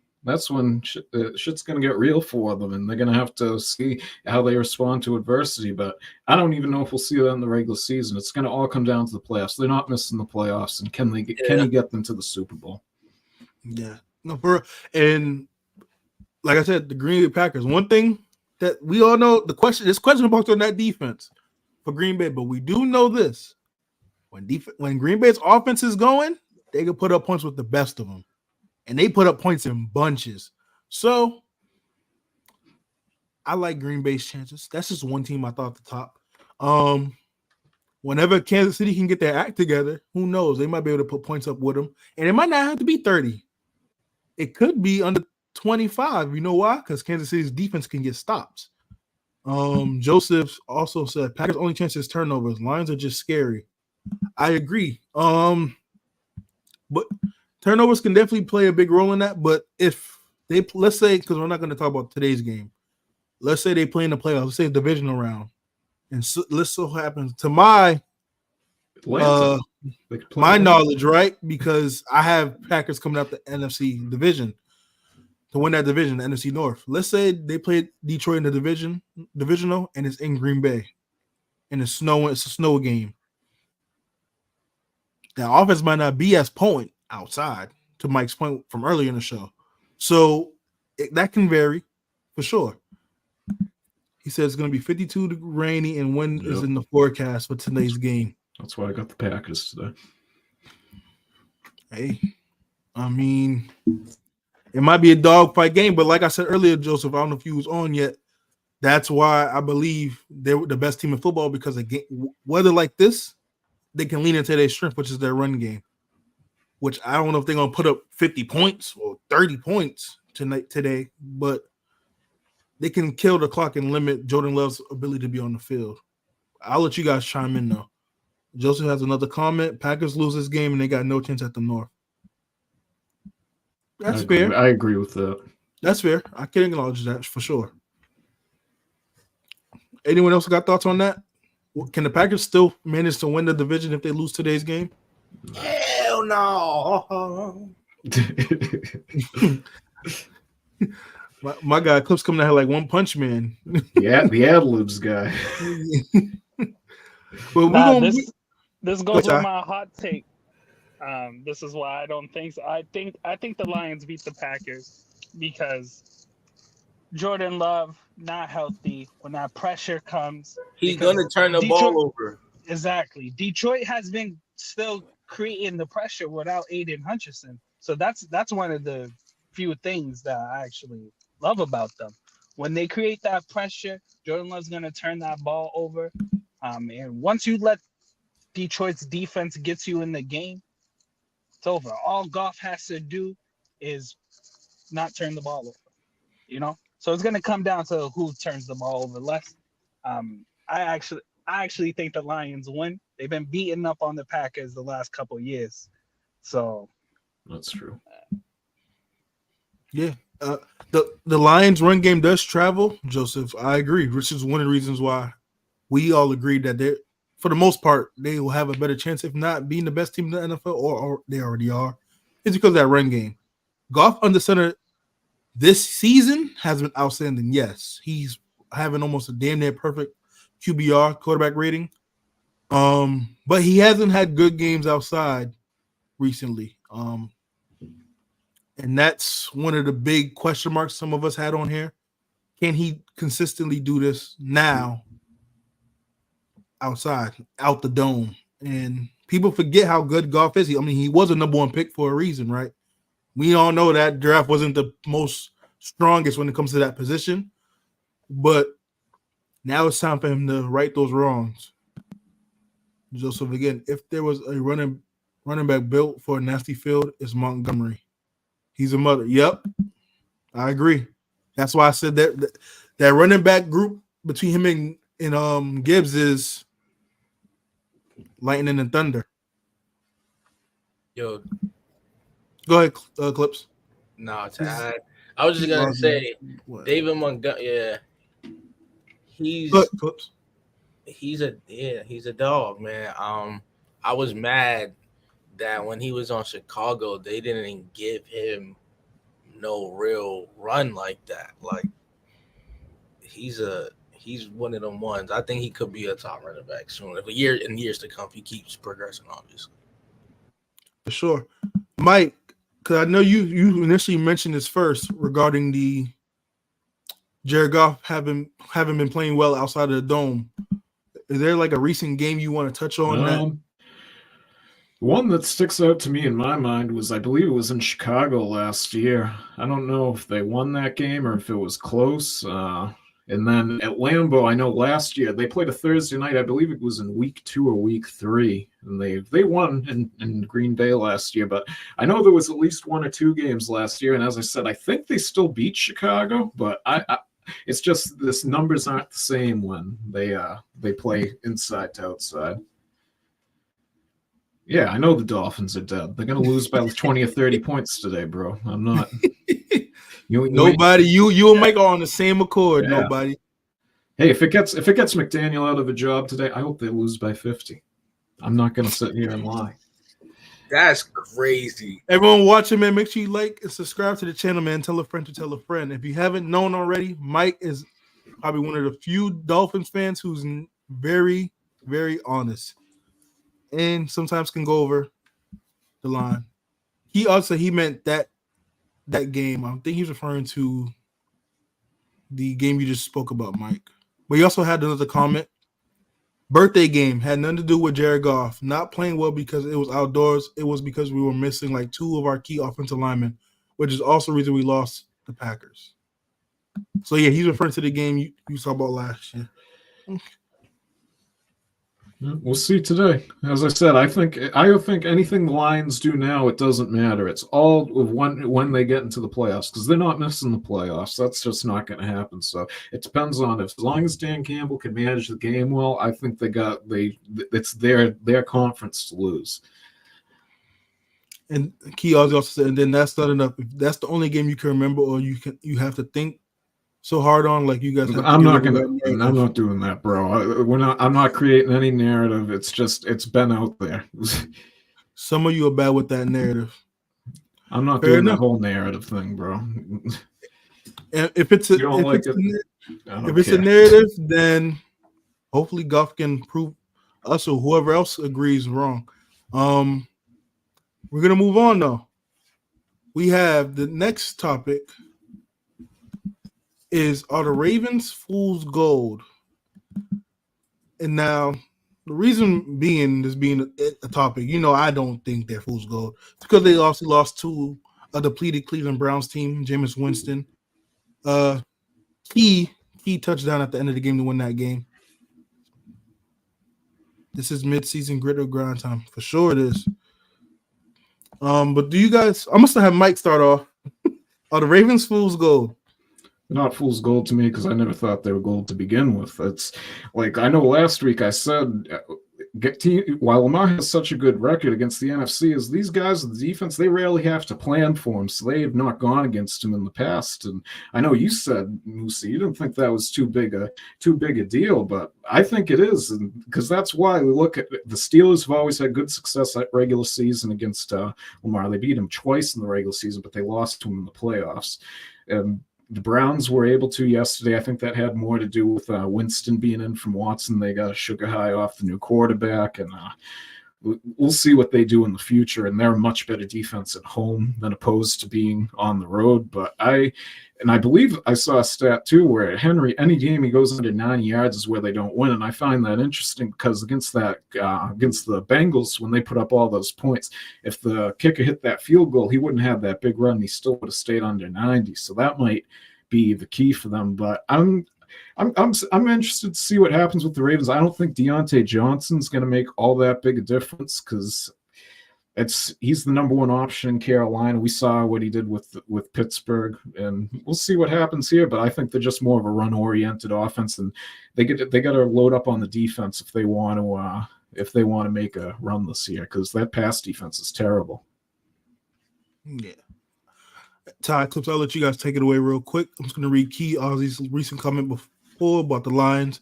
D: shit's going to get real for them, and they're going to have to see how they respond to adversity. But I don't even know if we'll see that in the regular season. It's going to all come down to the playoffs. They're not missing the playoffs, and can he get them to the Super Bowl?
A: Yeah, no, and like I said, the Green Bay Packers. One thing that we all know, this question marks on that defense for Green Bay, but we do know this: when Green Bay's offense is going, they can put up points with the best of them. And they put up points in bunches. So I like Green Bay's chances. That's just one team I thought at the top. Whenever Kansas City can get their act together, who knows? They might be able to put points up with them. And it might not have to be 30. It could be under 25. You know why? Because Kansas City's defense can get stops. Joseph also said, Packers' only chance is turnovers. Lions are just scary. I agree. But turnovers can definitely play a big role in that, but if they, let's say, because we're not going to talk about today's game, let's say they play in the playoffs, let's say divisional round, and let's so happens to my knowledge, right? Because I have Packers coming up the NFC division to win that division, the NFC North. Let's say they play Detroit in the divisional, and it's in Green Bay, and it's snowing. It's a snow game. The offense might not be as potent outside, to Mike's point from earlier in the show. So that can vary for sure. He says it's going to be 52 rainy and wind is in the forecast for today's game.
D: That's why I got the Packers today.
A: Hey, I mean, it might be a dogfight game, but like I said earlier, Joseph, I don't know if you was on yet. That's why I believe they were the best team in football, because a game, weather like this, they can lean into their strength, which is their run game. Which I don't know if they're going to put up 50 points or 30 points today, but they can kill the clock and limit Jordan Love's ability to be on the field. I'll let you guys chime in, though. Joseph has another comment. Packers lose this game, and they got no chance at the North. That's fair.
D: I agree with that.
A: That's fair. I can acknowledge that for sure. Anyone else got thoughts on that? Can the Packers still manage to win the division if they lose today's game? Hell no. my guy Clip's coming out here like One Punch Man.
D: Yeah, the ad-libs guy.
C: Well, this goes with my hot take. This is why I don't think so. I think the Lions beat the Packers because Jordan Love not healthy. When that pressure comes,
B: he's gonna turn the ball over.
C: Exactly. Detroit has been still creating the pressure without Aiden Hutchinson. So that's one of the few things that I actually love about them. When they create that pressure, Jordan Love's gonna turn that ball over. And once you let Detroit's defense gets you in the game, it's over. All Goff has to do is not turn the ball over. You know? So it's gonna come down to who turns the ball over less. I actually think the Lions win. They've been beating up on the Packers the last couple years. So
D: that's true.
A: Yeah. The Lions run game does travel, Joseph. I agree, which is one of the reasons why we all agreed that they, for the most part, they will have a better chance, if not being the best team in the NFL, or they already are. It's because of that run game. Goff under center this season has been outstanding. Yes, he's having almost a damn near perfect QBR quarterback rating. But he hasn't had good games outside recently. And that's one of the big question marks some of us had on here. Can he consistently do this now outside, out the dome? And people forget how good Goff is. I mean, he was a number one pick for a reason, right? We all know that draft wasn't the most strongest when it comes to that position. But now it's time for him to right those wrongs. Joseph, again, if there was a running back built for a nasty field, it's Montgomery. He's a mother. Yep, I agree. That's why I said that running back group between him and Gibbs is lightning and thunder.
B: Yo,
A: go ahead, Clips.
B: No, I was just gonna say David Montgomery. Yeah, he's a dog, man. I was mad that when he was on Chicago, they didn't give him no real run like that. Like he's one of them ones. I think he could be a top running back soon. If in years to come, if he keeps progressing, obviously.
A: For sure, Mike. Because I know you initially mentioned this first regarding the Jared Goff having been playing well outside of the dome. Is there like a recent game you want to touch on that?
D: One that sticks out to me in my mind was, I believe it was in Chicago last year. I don't know if they won that game or if it was close. And then at Lambeau, I know last year they played a Thursday night. I believe it was in week 2 or week 3, and they won in Green Bay last year. But I know there was at least 1 or 2 games last year, and as I said, I think they still beat Chicago. But it's just this numbers aren't the same when they play inside to outside. Yeah, I know the Dolphins are dead. They're gonna lose by 20 or 30 points today, bro. I'm not.
A: Nobody, you and Mike are on the same accord. Yeah. Nobody.
D: Hey, if it gets McDaniel out of a job today, I hope they lose by 50. I'm not gonna sit here and lie.
B: That's crazy.
A: Everyone watching, man, make sure you like and subscribe to the channel, man. Tell a friend to tell a friend. If you haven't known already, Mike is probably one of the few Dolphins fans who's very, very honest, and sometimes can go over the line. He meant that game. I think he's referring to the game you just spoke about, Mike. But he also had another comment. Birthday game had nothing to do with Jared Goff not playing well because it was outdoors. It was because we were missing like 2 of our key offensive linemen, which is also the reason we lost the Packers. So yeah, he's referring to the game you saw about last year.
D: We'll see today. As I said, I think anything the Lions do now, it doesn't matter. It's all of when they get into the playoffs, because they're not missing the playoffs. That's just not going to happen. So it depends on as long as Dan Campbell can manage the game well. I think it's their conference to lose.
A: And Key also said, and then that's not enough. If that's the only game you can remember, or you have to think so hard on, like you guys have.
D: I'm not doing that, bro. I'm not creating any narrative. It's been out there.
A: Some of you are bad with that narrative.
D: I'm not doing the whole narrative thing, bro.
A: And if it's a narrative, then hopefully Goff can prove us or whoever else agrees wrong. We're gonna move on though. We have the next topic. Are the Ravens fool's gold? And now, the reason being a topic, I don't think they're fool's gold. It's because they also lost to a depleted Cleveland Browns team, Jameis Winston. Key touchdown at the end of the game to win that game. This is mid-season grit or grind time. For sure it is. But do you guys – I'm going to have Mike start off. Are the Ravens fool's gold?
D: Not fool's gold to me because I never thought they were gold to begin with. It's like I know last week I said while Lamar has such a good record against the NFC, is these guys with the defense, they rarely have to plan for him, so they have not gone against him in the past. And I know you said, Musa, you didn't think that was too big a deal, but I think it is, and because that's why we look at the Steelers have always had good success at regular season against Lamar. They beat him twice in the regular season, but they lost to him in the playoffs. The Browns were able to yesterday. I think that had more to do with Winston being in from Watson. They got a sugar high off the new quarterback, and we'll see what they do in the future. And they're a much better defense at home than opposed to being on the road. But I believe I saw a stat too where Henry, any game he goes under 90 yards is where they don't win. And I find that interesting because against the Bengals, when they put up all those points, if the kicker hit that field goal, he wouldn't have that big run. He still would have stayed under 90. So that might be the key for them. But I'm interested to see what happens with the Ravens. I don't think Deontay Johnson's going to make all that big a difference because he's the number one option in Carolina. We saw what he did with Pittsburgh, and we'll see what happens here. But I think they're just more of a run-oriented offense, and they got to load up on the defense if they want to make a run this year because that pass defense is terrible.
A: Yeah. Ty, Clips, I'll let you guys take it away real quick. I'm just going to read Key Ozzy's recent comment before about the Lions.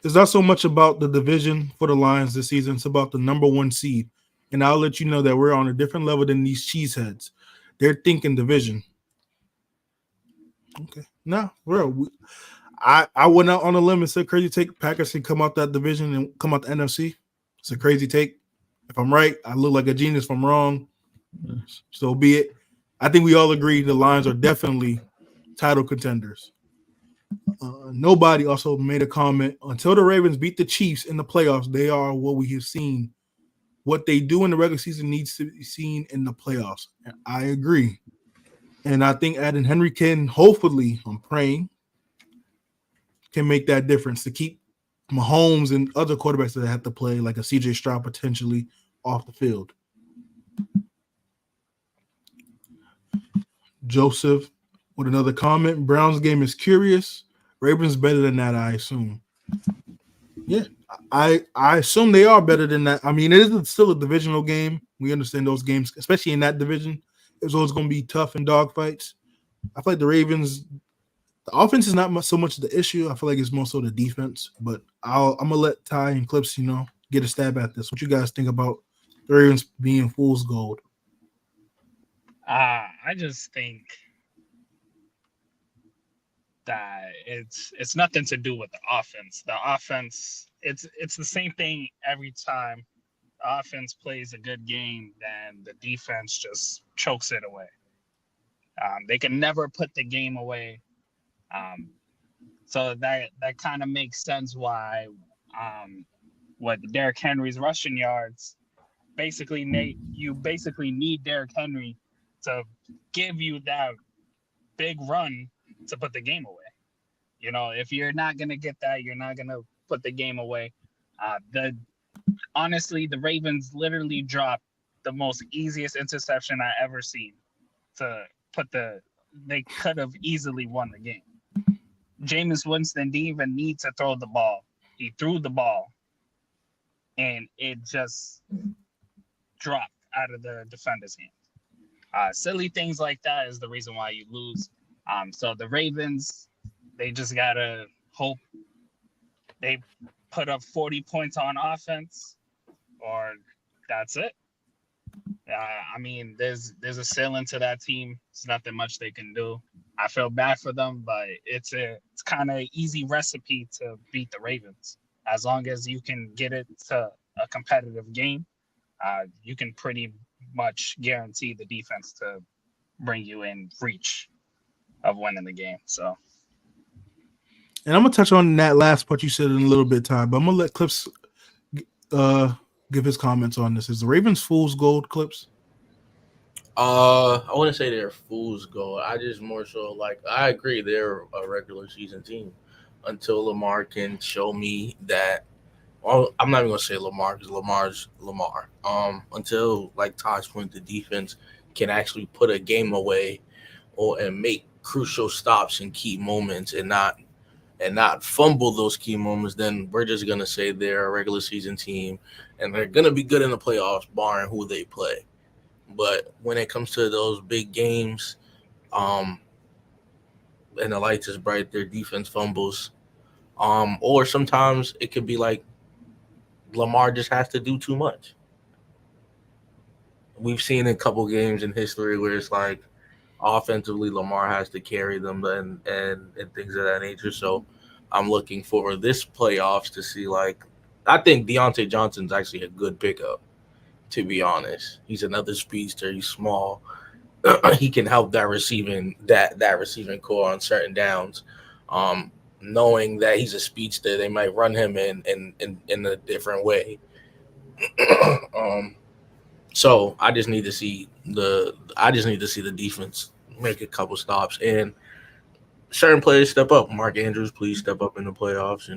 A: It's not so much about the division for the Lions this season. It's about the number one seed. And I'll let you know that we're on a different level than these cheeseheads. They're thinking division. Okay. No, I went out on a limb and said crazy take. Packers can come out that division and come out the NFC. It's a crazy take. If I'm right, I look like a genius. If I'm wrong, so be it. I think we all agree the Lions are definitely title contenders. Nobody also made a comment. Until the Ravens beat the Chiefs in the playoffs, they are what we have seen. What they do in the regular season needs to be seen in the playoffs. And I agree. And I think adding Henry can hopefully, I'm praying, can make that difference to keep Mahomes and other quarterbacks that have to play, like a CJ Stroud potentially, off the field. Joseph with another comment. Browns game is curious. Ravens better than that, I assume. Yeah, I assume they are better than that. I mean, it is still a divisional game. We understand those games, especially in that division. It's always going to be tough in dogfights. I feel like the Ravens, the offense is not so much the issue. I feel like it's more so the defense. But I'm going to let Ty and Clips, get a stab at this. What you guys think about the Ravens being fool's gold?
C: I just think that it's nothing to do with the offense. The offense, it's the same thing every time. The offense plays a good game, then the defense just chokes it away. They can never put the game away. So that kind of makes sense why what Derrick Henry's rushing yards you basically need Derrick Henry to give you that big run to put the game away. If you're not going to get that, you're not going to put the game away. Honestly, the Ravens literally dropped the most easiest interception I ever seen they could have easily won the game. Jameis Winston didn't even need to throw the ball. He threw the ball and it just dropped out of the defender's hand. Silly things like that is the reason why you lose. So the Ravens, they just gotta hope they put up 40 points on offense, or that's it. I mean, there's a ceiling to that team. It's nothing much they can do. I feel bad for them, but it's kind of easy recipe to beat the Ravens. As long as you can get it to a competitive game, you can pretty much guarantee the defense to bring you in reach of winning the game. So,
A: and I'm gonna touch on that last part you said in a little bit of time, but I'm gonna let Clips give his comments on this. Is the Ravens fool's gold, Clips?
B: I wouldn't say they're fool's gold. I just more so I agree they're a regular season team until Lamar can show me that. Well, I'm not even gonna say Lamar because Lamar's Lamar. Until Todd's point, the defense can actually put a game away and make crucial stops in key moments and not fumble those key moments, then we're just gonna say they're a regular season team and they're gonna be good in the playoffs, barring who they play. But when it comes to those big games, and the lights is bright, their defense fumbles. Or sometimes it could be like Lamar just has to do too much. We've seen a couple games in history where it's like offensively Lamar has to carry them and things of that nature. So I'm looking for this playoffs to see, like, I think Deontay Johnson's actually a good pickup, to be honest. He's another speedster. He's small. He can help that receiving core on certain downs. Knowing that he's a speedster, they might run him in a different way. So I just need to see the defense make a couple stops and certain players step up. Mark Andrews, please step up in the playoffs,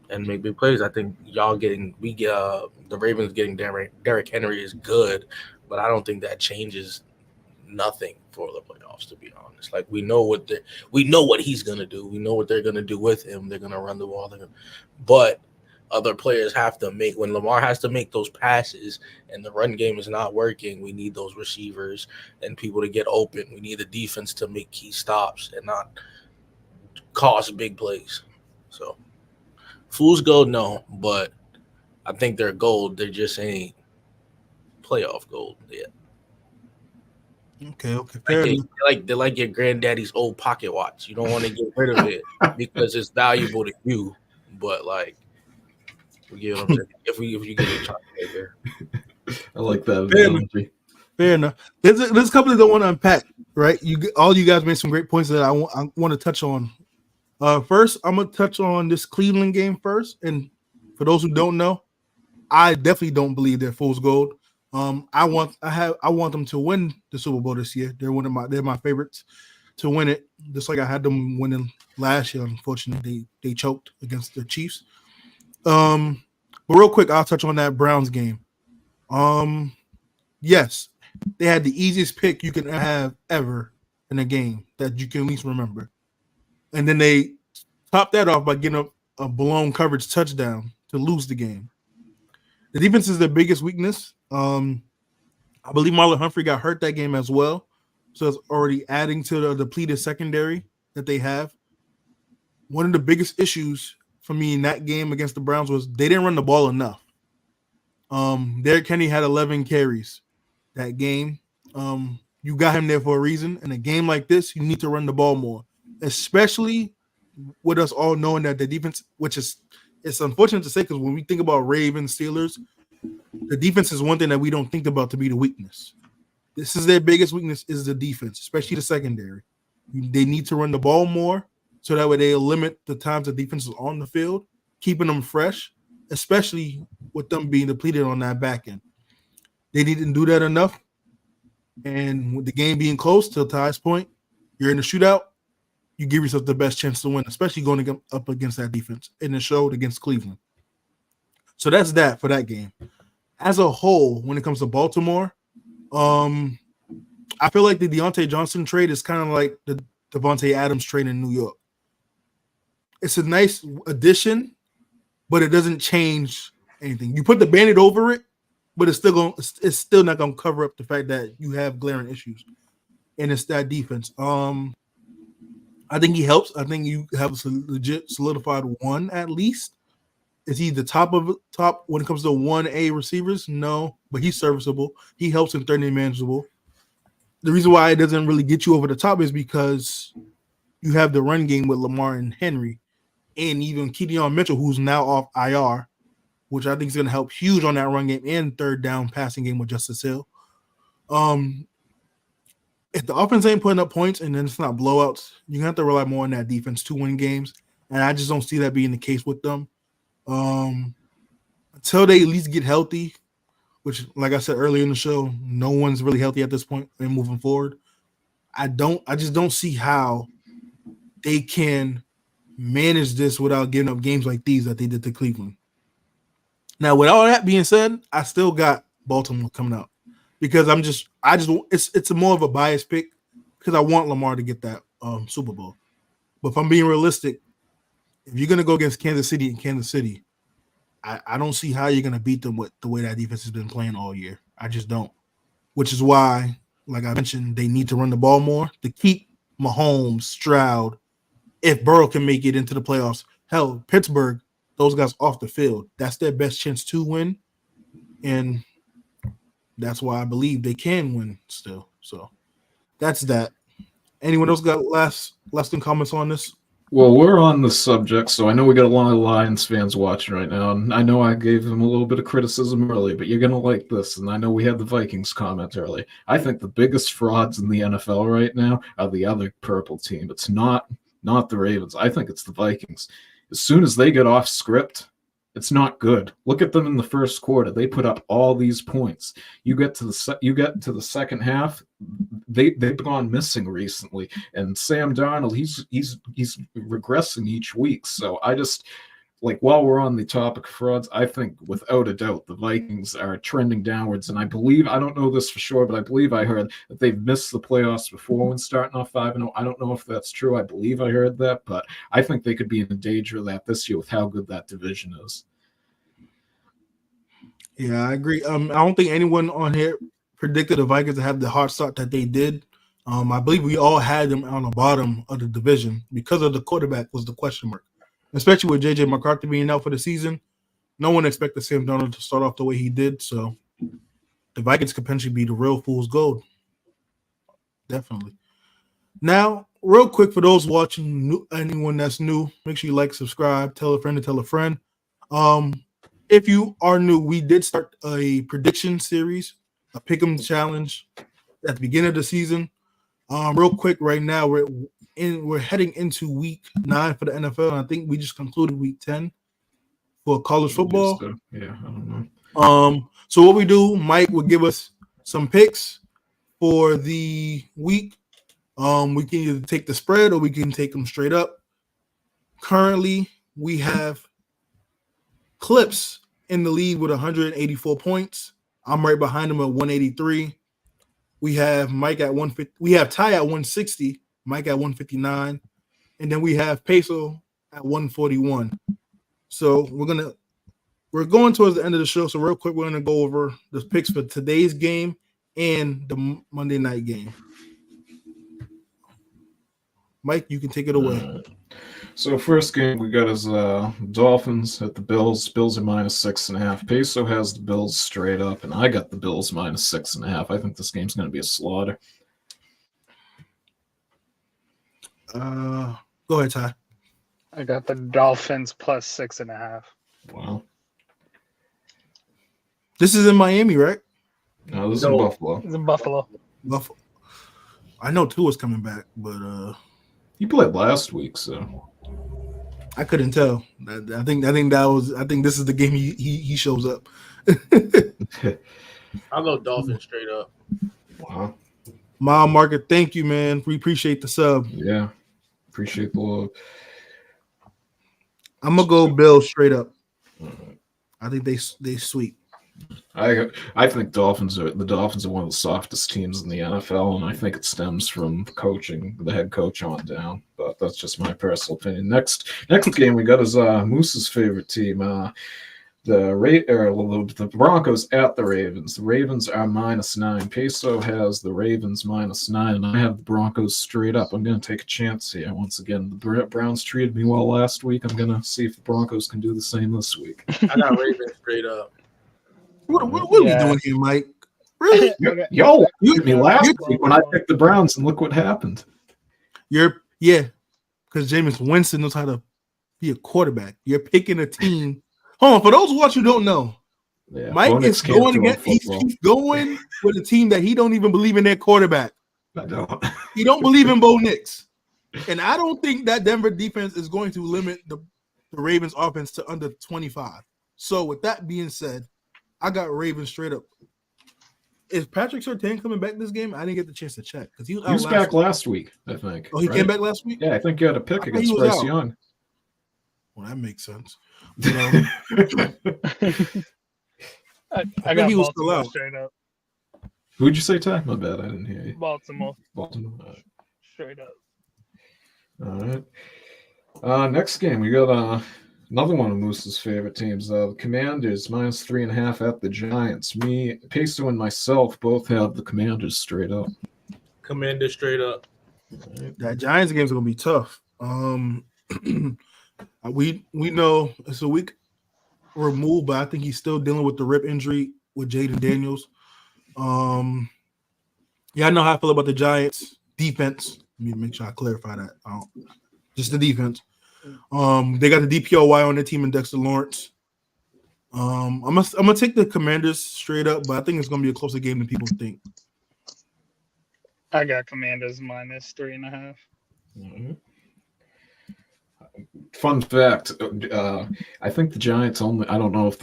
B: and make big plays. I think the Ravens getting Derrick Henry is good, but I don't think that changes nothing for the playoffs, to be honest. Like, we know what he's gonna do. We know what they're gonna do with him. They're gonna run the ball. But other players have to make, when Lamar has to make those passes and the run game is not working, we need those receivers and people to get open. We need the defense to make key stops and not cost big plays. So Fool's gold, no, but I think they're gold. They just ain't playoff gold yet.
A: Okay. Fair enough.
B: They're like your granddaddy's old pocket watch. You don't want to get rid of it because it's valuable to you. But like, you get what I'm saying? If you get a chocolate there.
D: I like that analogy.
A: Fair enough. There's a couple that I want to unpack, right? All you guys made some great points that I want to touch on. First, I'm gonna touch on this Cleveland game first. And for those who don't know, I definitely don't believe they're fool's gold. I want them to win the Super Bowl this year. They're my favorites to win it. Just like I had them winning last year. Unfortunately, they choked against the Chiefs. But real quick, I'll touch on that Browns game. Yes, they had the easiest pick you can have ever in a game that you can at least remember. And then they topped that off by getting a blown coverage touchdown to lose the game. The defense is their biggest weakness. I believe Marlon Humphrey got hurt that game as well. So it's already adding to the depleted secondary that they have. One of the biggest issues for me in that game against the Browns was they didn't run the ball enough. Derrick Henry had 11 carries that game. You got him there for a reason. In a game like this, you need to run the ball more, especially with us all knowing that the defense, it's unfortunate to say because when we think about Ravens, Steelers, the defense is one thing that we don't think about to be the weakness. This is their biggest weakness is the defense, especially the secondary. They need to run the ball more so that way they'll limit the times the defense is on the field, keeping them fresh, especially with them being depleted on that back end. They didn't do that enough. And with the game being close, to Ty's point, you're in a shootout, you give yourself the best chance to win, especially going up against that defense. And it showed against Cleveland. So that's that for that game. As a whole, when it comes to Baltimore, I feel like the Deontay Johnson trade is kind of like the Devontae Adams trade in New York. It's a nice addition, but it doesn't change anything. You put the Band-Aid over it, but it's still not going to cover up the fact that you have glaring issues. And it's that defense. I think he helps. I think you have a legit solidified one at least. Is he the top when it comes to 1A receivers? No, but he's serviceable. He helps in third and manageable. The reason why it doesn't really get you over the top is because you have the run game with Lamar and Henry, and even Keaton Mitchell, who's now off IR, which I think is going to help huge on that run game and third down passing game with Justice Hill. If the offense ain't putting up points and then it's not blowouts, you're going to have to rely more on that defense to win games, and I just don't see that being the case with them. Until they at least get healthy, which, like I said earlier in the show, no one's really healthy at this point and moving forward. I just don't see how they can manage this without giving up games like these that they did to Cleveland. Now, with all that being said, I still got Baltimore coming out because it's more of a biased pick because I want Lamar to get that Super Bowl. But if I'm being realistic, if you're going to go against Kansas City in Kansas City, I don't see how you're going to beat them with the way that defense has been playing all year. I just don't. Which is why, like I mentioned, they need to run the ball more to keep Mahomes, Stroud, if Burrow can make it into the playoffs. Hell, Pittsburgh, those guys off the field. That's their best chance to win. And that's why I believe they can win still. So that's that. Anyone else got lasting comments on this?
D: Well, we're on the subject, so I know we got a lot of Lions fans watching right now, and I know I gave them a little bit of criticism early, but you're going to like this, and I know we had the Vikings comment early. I think the biggest frauds in the NFL right now are the other purple team. It's not the Ravens. I think it's the Vikings. As soon as they get off script, it's not good. Look at them in the first quarter. They put up all these points. You get to the second half, they've gone missing recently. And Sam Darnold, he's regressing each week. So I just while we're on the topic of frauds, I think without a doubt the Vikings are trending downwards. And I don't know this for sure, but I believe I heard that they've missed the playoffs before when starting off 5-0. I don't know if that's true. I believe I heard that, but I think they could be in danger of that this year with how good that division is.
A: Yeah, I agree. I don't think anyone on here predicted the Vikings to have the hard start that they did. I believe we all had them on the bottom of the division because of the quarterback was the question mark. Especially with J.J. McCarthy being out for the season, no one expected Sam Darnold to start off the way he did. So the Vikings could potentially be the real fool's gold. Definitely. Now, real quick, for those watching, anyone that's new, make sure you like, subscribe, tell a friend to tell a friend. If you are new, we did start a prediction series, a pick'em challenge at the beginning of the season. Real quick, right now we're heading into week 9 for the NFL, and I think we just concluded week 10 for college football.
D: Yeah, I don't know.
A: So what we do, Mike will give us some picks for the week. We can either take the spread or we can take them straight up. Currently, we have Clips in the lead with 184 points. I'm right behind him at 183. We have Mike at 150. We have Ty at 160. Mike at 159. And then we have Peso at 141. So we're going towards the end of the show. So real quick, we're going to go over the picks for today's game and the Monday night game. Mike, you can take it away.
D: So first game we got is Dolphins at the Bills. Bills are -6.5. Peso has the Bills straight up, and I got the Bills -6.5. I think this game's going to be a slaughter.
A: Go ahead, Ty.
C: I got the Dolphins +6.5.
D: Wow.
A: This is in Miami, right?
D: No, this is in Buffalo.
C: It's in Buffalo.
A: Buffalo. I know Tua's coming back, but
D: he played last week, so
A: I couldn't tell. I think this is the game he shows up.
B: I'll go Dolphins straight up.
D: Wow.
A: Mile Market, thank you, man. We appreciate the sub.
D: Yeah. Appreciate the love.
A: I'm gonna go Bills straight up. I think they sweep.
D: I think the Dolphins are one of the softest teams in the NFL, and I think it stems from coaching, the head coach on down. But that's just my personal opinion. Next game we got is Musa's favorite team, the Broncos at the Ravens. The Ravens are -9. Peso has the Ravens -9, and I have the Broncos straight up. I'm going to take a chance here. Once again, the Browns treated me well last week. I'm going to see if the Broncos can do the same this week.
B: I got Ravens straight up.
A: What are we doing here, Mike? Really?
D: Y'all beat me last week when I picked the Browns, and look what happened.
A: Because Jameis Winston knows how to be a quarterback. You're picking a team. Hold on, for those who don't know,
D: Yeah,
A: Mike is going against. He's going with a team that he don't even believe in their quarterback.
D: I don't.
A: He don't believe in Bo Nix, and I don't think that Denver defense is going to limit the Ravens offense to under 25. So with that being said, I got Ravens straight up. Is Patrick Surtain coming back this game? I didn't get the chance to check because he was
D: back last week, I think.
A: Oh, he came back last week?
D: Yeah, I think you had a pick against Bryce Young.
A: Well, that makes sense.
C: I got
A: he was
C: Baltimore
A: still out.
C: straight up.
D: Who'd you say, Ty? My bad, I didn't hear you.
C: Baltimore.
D: Baltimore. All right.
C: Straight up.
D: All right. Next game, we got another one of Moose's favorite teams. The Commanders -3.5 at the Giants. Me, Peso, and myself both have the Commanders straight up.
B: Commander straight up.
A: That Giants game's gonna be tough. We know it's a week removed, but I think he's still dealing with the rib injury with Jaden Daniels. Yeah, I know how I feel about the Giants defense. Let me make sure I clarify that. Just the defense. They got the DPOY on their team and Dexter Lawrence. I'm gonna take the Commanders straight up, but I think it's gonna be a closer game than people think.
C: I got Commanders -3.5.
D: Mm-hmm. Fun fact: I think the Giants only. I don't know if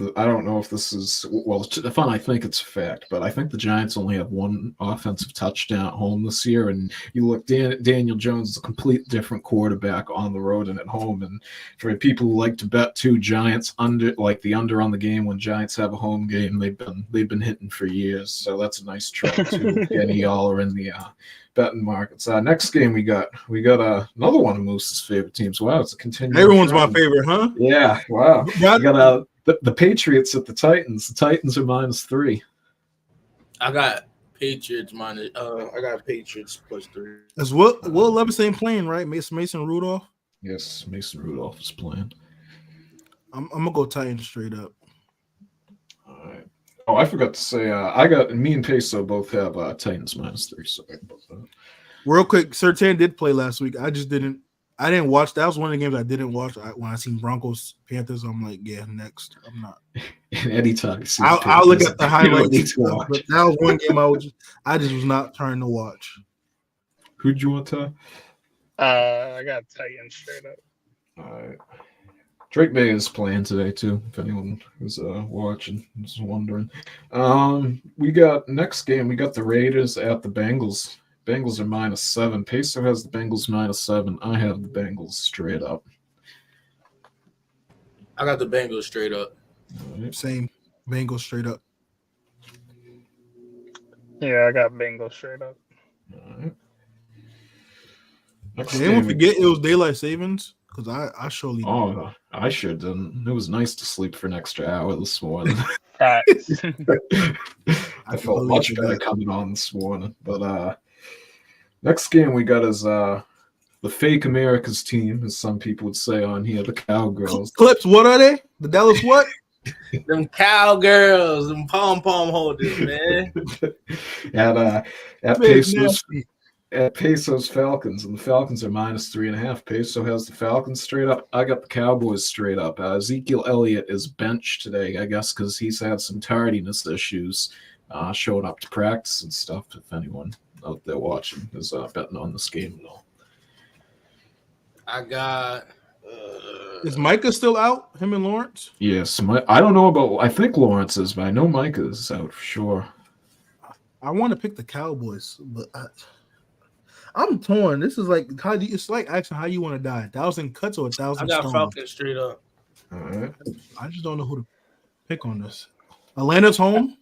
D: this is well. Fun. I think it's a fact, but I think the Giants only have one offensive touchdown at home this year. And you look, Daniel Jones is a complete different quarterback on the road and at home. And for people who like to bet too, Giants under on the game when Giants have a home game. They've been hitting for years. So that's a nice try too. Any y'all are in the betting markets. Next game we got another one of Moose's favorite teams. Wow, it's a continuing.
A: Everyone's
D: trend.
A: my favorite, huh?
D: Yeah, wow. We got the Patriots at the Titans. The Titans are -3.
B: I got Patriots minus. I got Patriots +3.
A: As Will Levis ain't playing, right? Mason Rudolph.
D: Yes, Mason Rudolph is playing.
A: I'm gonna go Titans straight up.
D: All right. Oh, I forgot to say, me and Peso both have Titans -3. Sorry about that.
A: Real quick, Surtain did play last week. I didn't watch. That was one of the games I didn't watch. When I seen Broncos Panthers, I'm like, yeah, next. I'm not.
D: And anytime
A: I'll look at the highlights, but that was one game I just was not trying to watch.
D: Who'd you want to?
C: I got Titans straight up.
D: All right. Drake May is playing today too. If anyone was watching, was wondering. We got next game. We got the Raiders at the Bengals. Bengals are -7. Peso has the Bengals -7. I have the Bengals straight up.
B: I got the Bengals straight up.
D: Right.
A: Same. Bengals straight up.
C: Yeah, I got Bengals straight up.
D: All right. Next
A: Did anyone
D: game,
A: forget it was daylight savings? Because I surely.
D: Oh, I sure didn't. It was nice to sleep for an extra hour this morning.
C: Facts.
D: I felt much better coming on this morning. But next game we got is the fake America's team, as some people would say on here, the Cowgirls.
A: Clips, what are they? The Dallas what?
B: Them cowgirls, them pom-pom holders, man.
D: At Peso's Falcons, and the Falcons are -3.5. Peso has the Falcons straight up. I got the Cowboys straight up. Ezekiel Elliott is benched today, I guess, because he's had some tardiness issues showing up to practice and stuff. If anyone out there watching is betting on this game at all.
B: I got.
A: Is Micah still out? Him and Lawrence?
D: Yes, I don't know about. I think Lawrence is, but I know Micah is out for sure.
A: I want to pick the Cowboys, but I'm torn. This is like it's like asking how you want to die. 1,000 cuts or 1,000
B: I got
A: stones.
B: Falcons straight up.
D: All right.
A: I just don't know who to pick on this. Atlanta's home?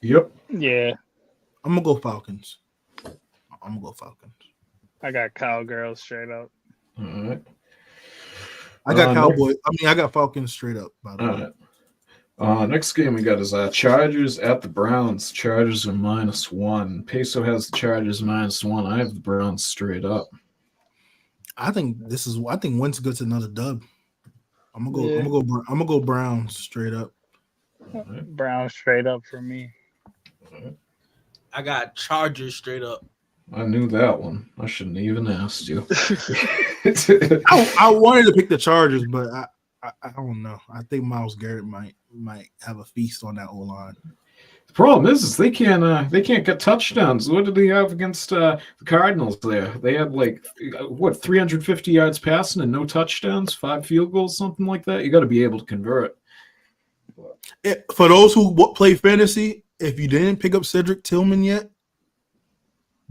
D: Yep.
C: Yeah,
A: I'm gonna go Falcons.
C: I got Cowgirls straight up.
D: All right.
A: I got Cowboys. I got Falcons straight up, by the way.
D: All right. Next game we got is Chargers at the Browns. Chargers are -1. Peso has the Chargers -1. I have the Browns straight up.
A: I think Wentz gets another dub. I'm gonna go Browns straight up.
D: Right.
C: Brown straight up for me.
D: Right.
B: I got Chargers straight up.
D: I knew that one. I shouldn't even asked you.
A: I wanted to pick the Chargers, but I don't know. I think Myles Garrett might have a feast on that O-line.
D: The problem is they can't get touchdowns. What did they have against the Cardinals there? They had 350 yards passing and no touchdowns, 5 field goals, something like that. You got to be able to convert.
A: For those who play fantasy, if you didn't pick up Cedric Tillman yet,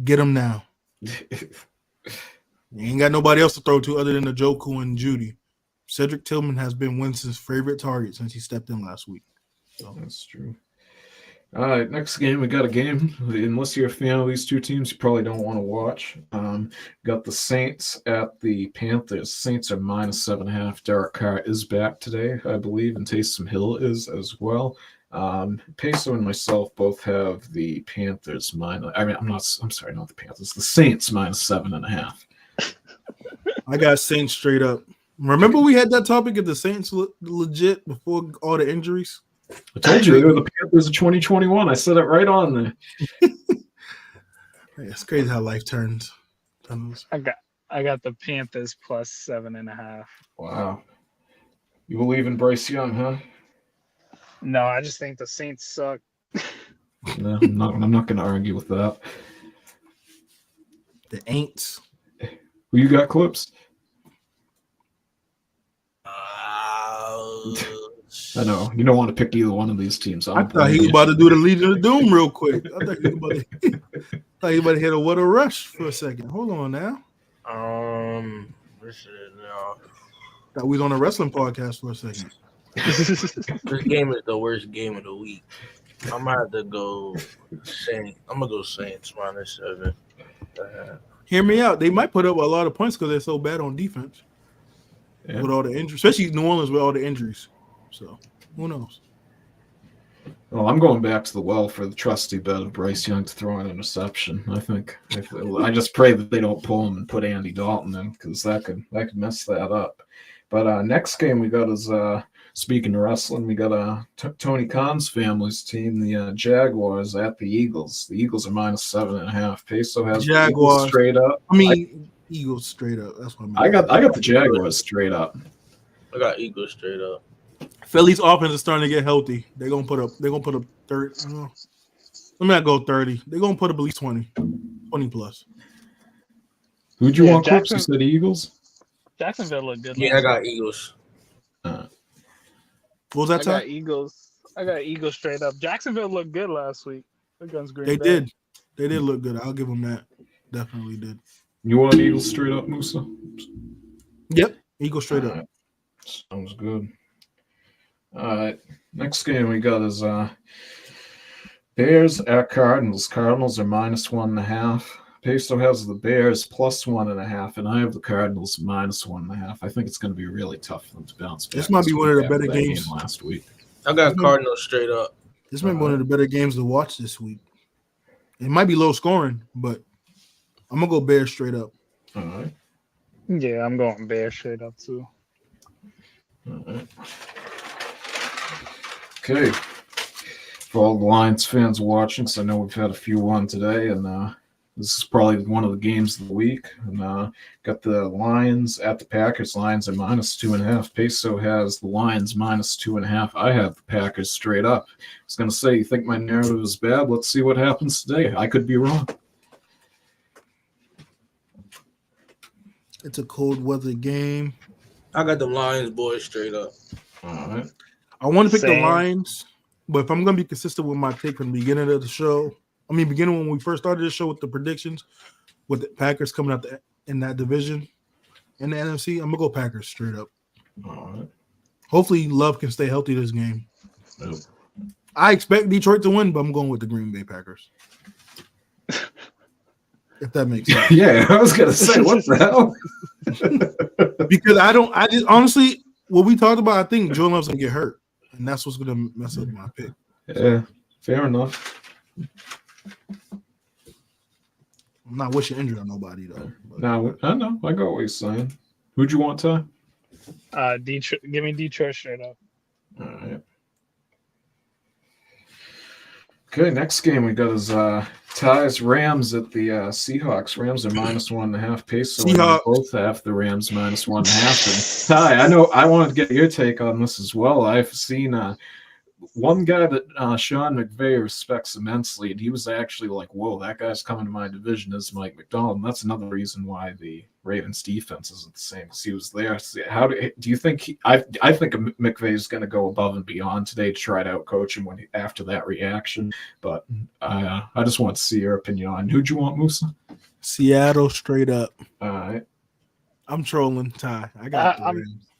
A: get him now. You ain't got nobody else to throw to other than Njoku and Judy. Cedric Tillman has been Winston's favorite target since he stepped in last week.
D: So. That's true. All right, next game, we got a game. Unless you're a fan of these two teams, you probably don't want to watch. Got the Saints at the Panthers. Saints are -7.5. Derek Carr is back today, I believe, and Taysom Hill is as well. Peso and myself both have the Panthers I'm sorry, not the Panthers. The Saints -7.5.
A: I got Saints straight up. Remember we had that topic of the Saints legit before all the injuries?
D: I told you they were the Panthers of 2021. I said it right on there.
A: It's crazy how life turns.
C: I got the Panthers +7.5.
D: Wow. You believe in Bryce Young, huh?
C: No, I just think the Saints suck.
D: No, I'm not going to argue with that.
A: The Aints.
D: Who you got, Clips? I know. You don't want to pick either one of these teams.
A: I thought he was about to do the Legion of Doom real quick. I thought he was about to hit a what a rush for a second. Hold on now.
B: Thought
A: Thought we was on a wrestling podcast for a second.
B: this game is the worst game of the week. I'm gonna have to go Saints. I'm gonna go Saints -7.
A: Hear me out. They might put up a lot of points because they're so bad on defense with all the injuries, especially New Orleans with all the injuries. So who knows?
D: Well, I'm going back to the well for the trusty bet of Bryce Young to throw an interception. I just pray that they don't pull him and put Andy Dalton in because that could mess that up. But next game we got is speaking of wrestling, we got Tony Khan's family's team, the Jaguars at the Eagles. The Eagles are -7.5. Peso has
A: Jaguars
D: the Eagles straight up.
A: Eagles straight up. That's what
D: I got the Jaguars straight up.
B: I got Eagles straight up.
A: Philly's offense is starting to get healthy. They're gonna put up 30. Let me not go 30. They're gonna put up at least 20 plus.
D: Who'd you want, Clips? You said Eagles?
C: Jacksonville looked good.
B: Yeah, I got Eagles.
A: What was that time?
C: I got Eagles straight up. Jacksonville looked good last week against Green
A: They
C: Bay.
A: did. They did look good. I'll give them that. Definitely did.
D: You want Eagles straight up, Musa?
A: Yep. Eagles straight up.
D: Sounds good. All right. Next game we got is Bears at Cardinals. Cardinals are -1.5. Peso has the Bears +1.5, and I have the Cardinals -1.5. I think it's going to be really tough for them to bounce back.
A: This might be one of the better games
D: last week.
B: I got Cardinals straight up.
A: This might be one of the better games to watch this week. It might be low scoring, but I'm gonna go Bears straight up.
D: All right.
C: Yeah, I'm going Bears straight up too.
D: All right. Okay. For all the Lions fans watching, so I know we've had a few on today, and this is probably one of the games of the week. And got the Lions at the Packers. Lions are -2.5. Peso has the Lions -2.5. I have the Packers straight up. I was going to say, you think my narrative is bad? Let's see what happens today. I could be wrong.
A: It's a cold weather game.
B: I got the Lions boys straight up.
D: All right.
A: I want to pick the Lions, but if I'm going to be consistent with my take from the beginning of the show, beginning when we first started the show with the predictions, with the Packers coming out in that division in the NFC, I'm going to go Packers straight up.
D: All right.
A: Hopefully Love can stay healthy this game.
D: Yep.
A: I expect Detroit to win, but I'm going with the Green Bay Packers. If that makes sense.
D: Yeah, I was going to say, what the hell?
A: Because I just honestly, what we talked about, I think Joe Love's going to get hurt, and that's what's going to mess up my pick.
D: Yeah, fair enough.
A: I'm not wishing injury on nobody though.
D: No, I know. I got what you're saying. Who'd you want, Ty?
C: Detroit. Give me Detroit straight up.
D: All right. Okay, next game we got is Ty's Rams at the Seahawks. Rams are -1.5. Peso. And we both have the Rams -1.5. And Ty, I know I wanted to get your take on this as well. I've seen one guy that Sean McVay respects immensely, and he was actually like, whoa, that guy's coming to my division is Mike McDonald. And that's another reason why the Ravens defense isn't the same, because he was there. How do you think I think McVay is going to go above and beyond today to try to outcoach him after that reaction, but I just want to see your opinion on who'd you want, Musa?
A: Seattle straight up.
D: All right.
A: I'm trolling, Ty. I got the Rams.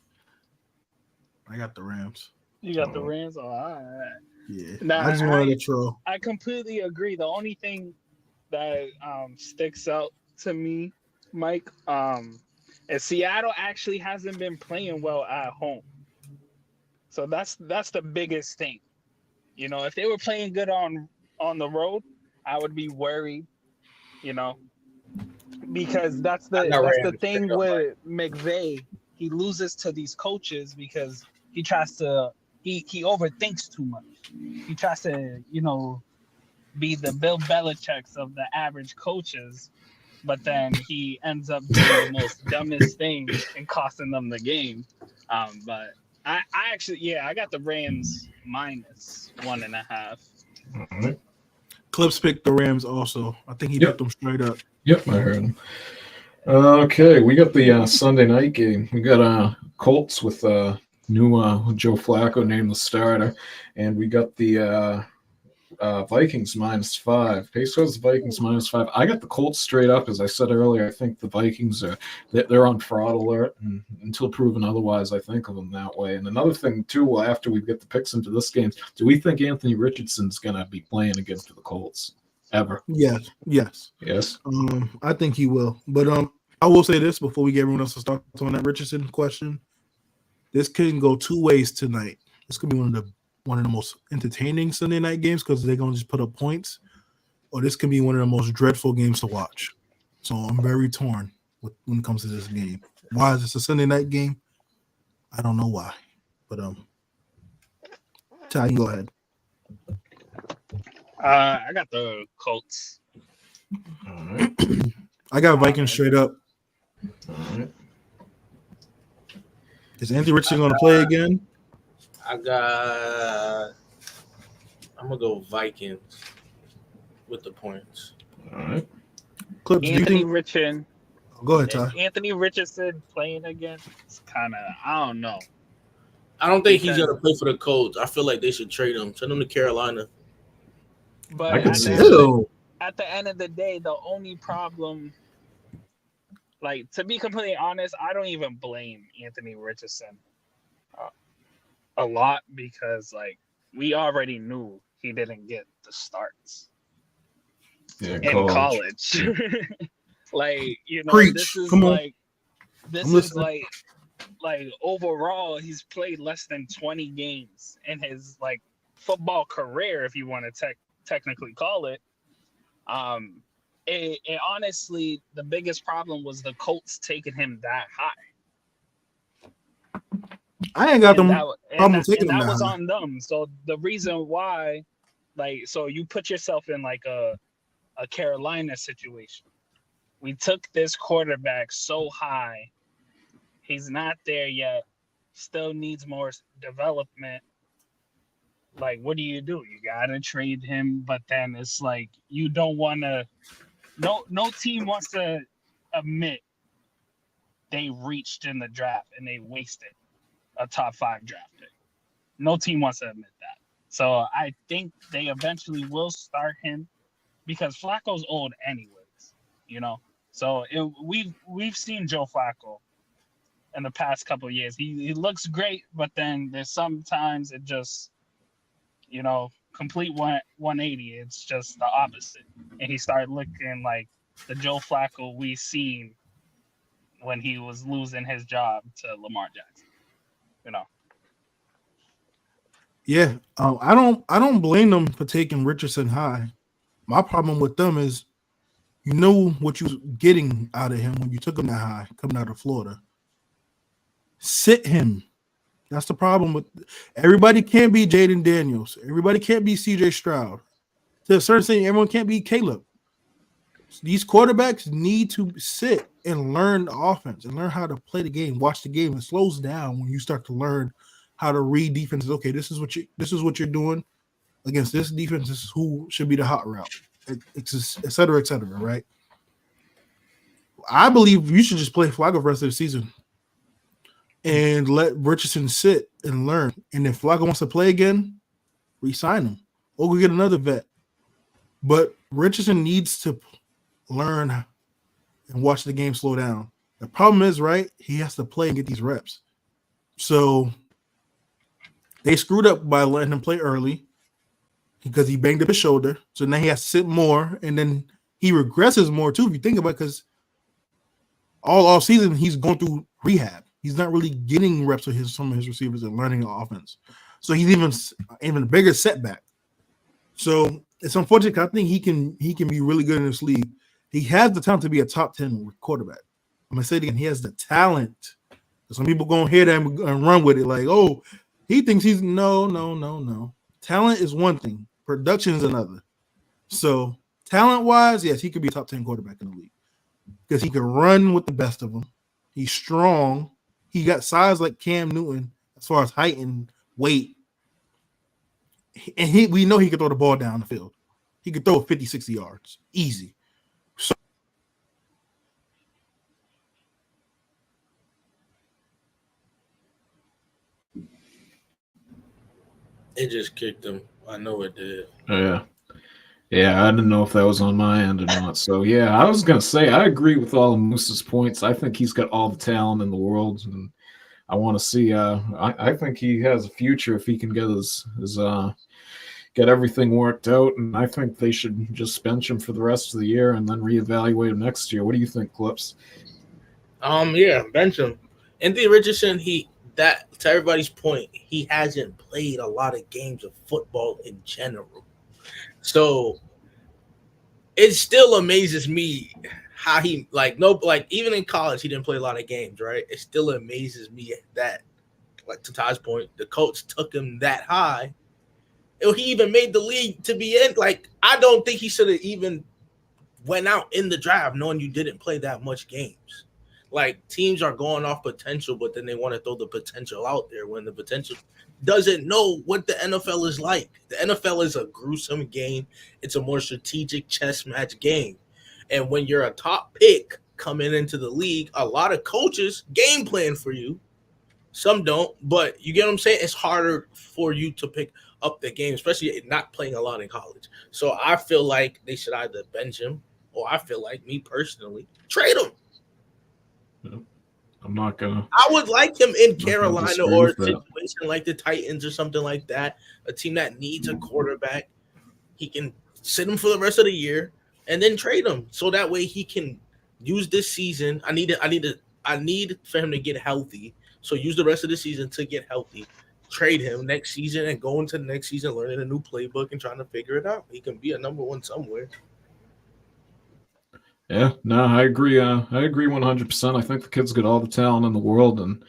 A: I got the Rams.
C: You got the Rams? Oh, all right.
A: Yeah,
C: Nah,
A: I just wanted to troll.
C: I completely agree. The only thing that sticks out to me, Mike, is Seattle actually hasn't been playing well at home. So that's the biggest thing. You know, if they were playing good on the road, I would be worried. You know, because
B: I got
C: that's the
B: Rams
C: thing
B: straight up, right?
C: with McVay. He loses to these coaches because he tries to he overthinks too much. He tries to be the Bill Belichick's of the average coaches, but then he ends up doing the most dumbest things and costing them the game. But I actually, yeah, I got the Rams -1.5.
D: All right.
A: Clips picked the Rams also. I think he
D: Yep.
A: picked them straight up.
D: Yep, I heard him. Okay, we got the Sunday night game. We got Colts with new Joe Flacco named the starter, and we got the Vikings -5. Pace goes Vikings -5. I got the Colts straight up, as I said earlier. I think the Vikings they're on fraud alert, and until proven otherwise, I think of them that way. And another thing too, well, after we get the picks into this game, do we think Anthony Richardson's gonna be playing again for the Colts ever?
A: Yes.
D: Yes.
A: I think he will. But I will say this before we get everyone else to start on that Richardson question. This can go two ways tonight. This could be one of the most entertaining Sunday night games because they're gonna just put up points, or this can be one of the most dreadful games to watch. So I'm very torn when it comes to this game. Why is this a Sunday night game? I don't know why, but Ty, you go ahead.
C: I got the Colts.
D: All right.
A: I got Vikings straight up.
D: All right.
A: Is Anthony Richardson going to play again?
B: I'm gonna go Vikings with the points.
D: All right.
A: Clips,
C: Anthony Richardson.
A: Go ahead, Ty.
C: Anthony Richardson playing again? It's kind of, I don't know.
B: I don't think he's gonna play for the Colts. I feel like they should trade him. Send him to Carolina.
C: But
D: I can see
C: at the end of the day, the only problem, like, to be completely honest, I don't even blame Anthony Richardson a lot because, like, we already knew he didn't get the starts
D: Yeah,
C: in college. Like,
A: Preach.
C: this is
A: Come on.
C: like, this
A: I'm
C: is
A: listening.
C: like overall, he's played less than 20 games in his, like, football career, if you want to technically call it. It honestly, the biggest problem was the Colts taking him that high.
A: I ain't got them.
C: That was on them. So the reason why, like, so you put yourself in like a Carolina situation. We took this quarterback so high. He's not there yet. Still needs more development. Like, what do? You gotta trade him, but then it's like you don't want to. No team wants to admit they reached in the draft and they wasted a top 5 draft pick. No team wants to admit that. So I think they eventually will start him because Flacco's old anyways, So we've seen Joe Flacco in the past couple of years. He looks great, but then there's sometimes it just, complete 180. It's just the opposite. And he started looking like the Joe Flacco we seen when he was losing his job to Lamar Jackson.
A: Yeah, I don't blame them for taking Richardson high. My problem with them is you know what you was getting out of him when you took him that high, coming out of Florida. Sit him. That's the problem with everybody can't be Jaden Daniels. Everybody can't be CJ Stroud. To a certain extent, everyone can't be Caleb. These quarterbacks need to sit and learn the offense and learn how to play the game, watch the game. It slows down when you start to learn how to read defenses. Okay, this is what you're doing against this defense. This is who should be the hot route, et cetera, right? I believe you should just play Flacco for the rest of the season and let Richardson sit and learn. And if Flacco wants to play again, re-sign him or go get another vet. But Richardson needs to learn and watch the game slow down. The problem is, right, he has to play and get these reps. So they screwed up by letting him play early. because he banged up his shoulder. So now he has to sit more, and then he regresses more too. If you think about it, because all season he's going through rehab. He's not really getting reps with some of his receivers and learning the offense. So he's even a bigger setback. So it's unfortunate. I think he can be really good in this league. He has the talent to be a top 10 quarterback. I'm gonna say it again. He has the talent. Some people gonna hear that and run with it like, oh, he thinks he's no. Talent is one thing. Production is another. So talent-wise, yes, he could be a top 10 quarterback in the league because he can run with the best of them. He's strong. He got size like Cam Newton as far as height and weight. And we know he can throw the ball down the field. He could throw 50, 60 yards. Easy. So
B: it just kicked him. I know it did.
D: Oh, yeah. Yeah, I didn't know if that was on my end or not. So, yeah, I was going to say, I agree with all of Musa's points. I think he's got all the talent in the world, and I want to see I think he has a future if he can get get everything worked out, and I think they should just bench him for the rest of the year and then reevaluate him next year. What do you think, Clips?
B: Yeah, bench him. Anthony Richardson, to everybody's point, he hasn't played a lot of games of football in general. So it still amazes me how he even in college he didn't play a lot of games, right? It still amazes me that, like to Todd's point, the coach took him that high. He even made the league to be in. Like, I don't think he should have even went out in the draft knowing you didn't play that much games. Like, teams are going off potential, but then they want to throw the potential out there when the potential doesn't know what the NFL is like. The NFL is a gruesome game. It's a more strategic chess match game. And when you're a top pick coming into the league, a lot of coaches game plan for you. Some don't, but you get what I'm saying? It's harder for you to pick up the game, especially not playing a lot in college. So I feel like they should either bench him, or I feel like, me personally, trade him.
D: I'm not gonna.
B: I would like him in Carolina or a situation like the Titans or something like that. A team that needs a quarterback. He can sit him for the rest of the year and then trade him, so that way he can use this season. I need for him to get healthy. So use the rest of the season to get healthy. Trade him next season and go into the next season learning a new playbook and trying to figure it out. He can be a number one somewhere.
D: Yeah, no, I agree. I agree 100%. I think the kid's got all the talent in the world, and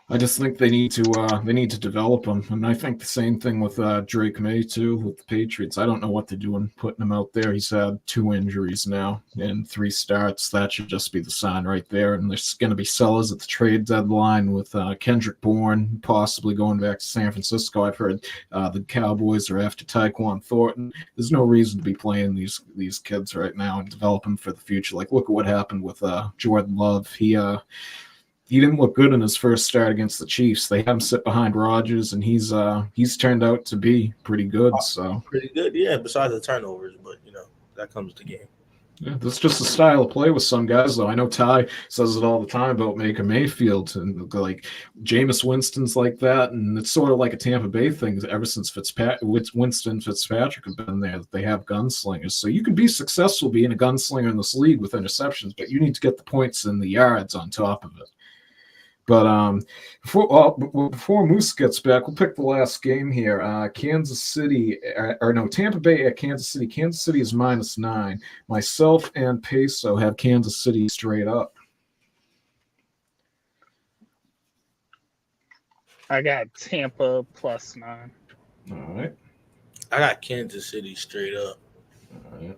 D: I just think they need to develop him. And I think the same thing with Drake May too, with the Patriots. I don't know what they're doing putting him out there. He's had 2 injuries now and 3 starts. That should just be the sign right there. And there's going to be sellers at the trade deadline with Kendrick Bourne possibly going back to San Francisco. I've heard the Cowboys are after Tyquan Thornton. There's no reason to be playing these kids right now and develop them for the future. Like, look at what happened with Jordan Love. He didn't look good in his first start against the Chiefs. They had him sit behind Rodgers, and he's turned out to be pretty good. So
B: pretty good, yeah. Besides the turnovers, but that comes to game.
D: Yeah, that's just a style of play with some guys, though. I know Ty says it all the time about Baker Mayfield, and like Jameis Winston's like that, and it's sort of like a Tampa Bay thing ever since Winston Fitzpatrick have been there. They have gunslingers, so you can be successful being a gunslinger in this league with interceptions, but you need to get the points and the yards on top of it. But before Moose gets back, we'll pick the last game here. Tampa Bay at Kansas City. Kansas City is -9. Myself and Peso have Kansas City straight up.
C: I got Tampa +9.
D: All right.
B: I got Kansas City straight up.
D: All right.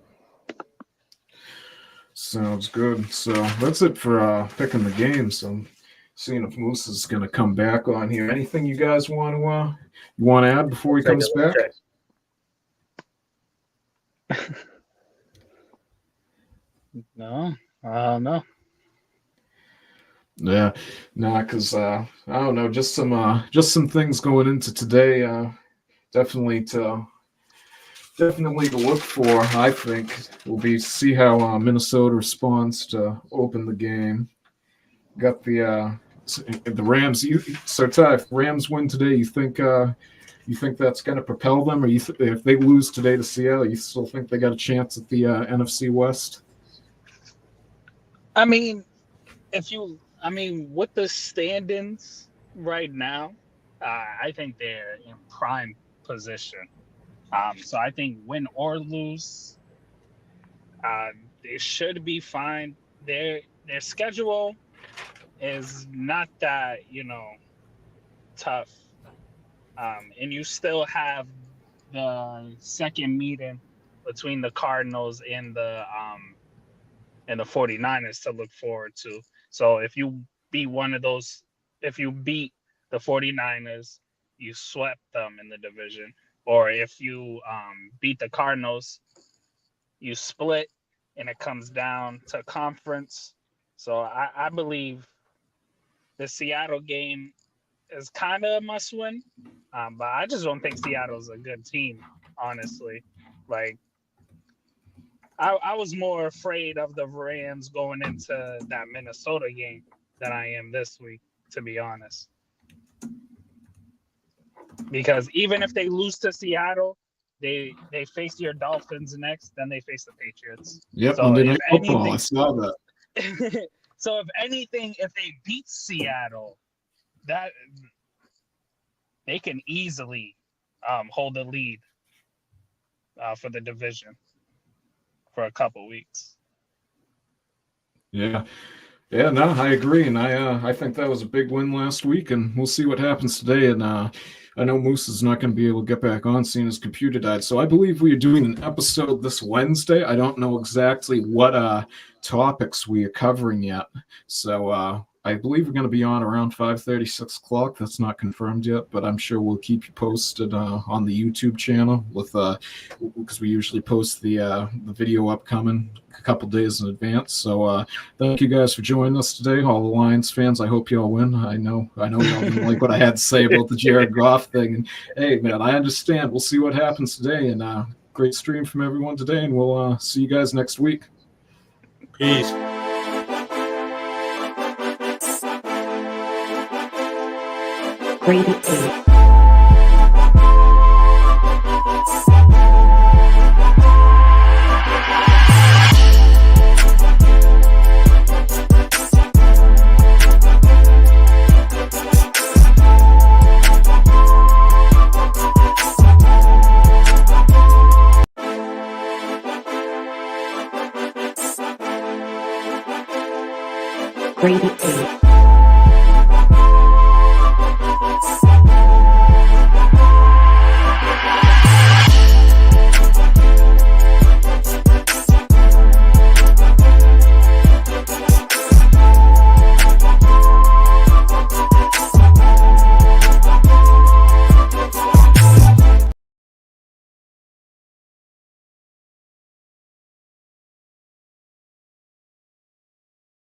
D: Sounds good. So that's it for picking the game. So seeing if Musa is going to come back on here. Anything you guys want to add before he comes back?
C: No, no.
D: Yeah, no, because I don't know, just some things going into today. Definitely to look for. I think will be see how Minnesota responds to open the game. Got the Rams. So Ty, if Rams win today, you think You think that's going to propel them, or if they lose today to Seattle, you still think they got a chance at the NFC West?
C: I mean, with the standings right now, I think they're in prime position. So I think win or lose, they should be fine. Their schedule is not that tough, and you still have the second meeting between the Cardinals and the 49ers to look forward to. So if you beat if you beat the 49ers, you swept them in the division. Or if you beat the Cardinals, you split and it comes down to conference. So I believe the Seattle game is kind of a must win. But I just don't think Seattle's a good team, honestly. Like, I was more afraid of the Rams going into that Minnesota game than I am this week, to be honest. Because even if they lose to Seattle, they face your Dolphins next, then they face the Patriots.
D: Yep,
C: so
D: Monday Night Football, I saw that.
C: So if anything, if they beat Seattle, that they can easily hold the lead for the division for a couple weeks.
D: Yeah, no, I agree, and I think that was a big win last week, and we'll see what happens today. And I know Musa's not going to be able to get back on, seeing his computer died. So I believe we are doing an episode this Wednesday. I don't know exactly what topics we are covering yet. So I believe we're going to be on around 5:30, 6 o'clock. That's not confirmed yet, but I'm sure we'll keep you posted on the YouTube channel because we usually post the video upcoming a couple days in advance. So thank you guys for joining us today, all the Lions fans. I hope y'all win. I know y'all didn't like what I had to say about the Jared Goff thing. And hey, man, I understand. We'll see what happens today. And great stream from everyone today, and we'll see you guys next week.
B: Peace.
E: Gravy Tea. Gravy Tea.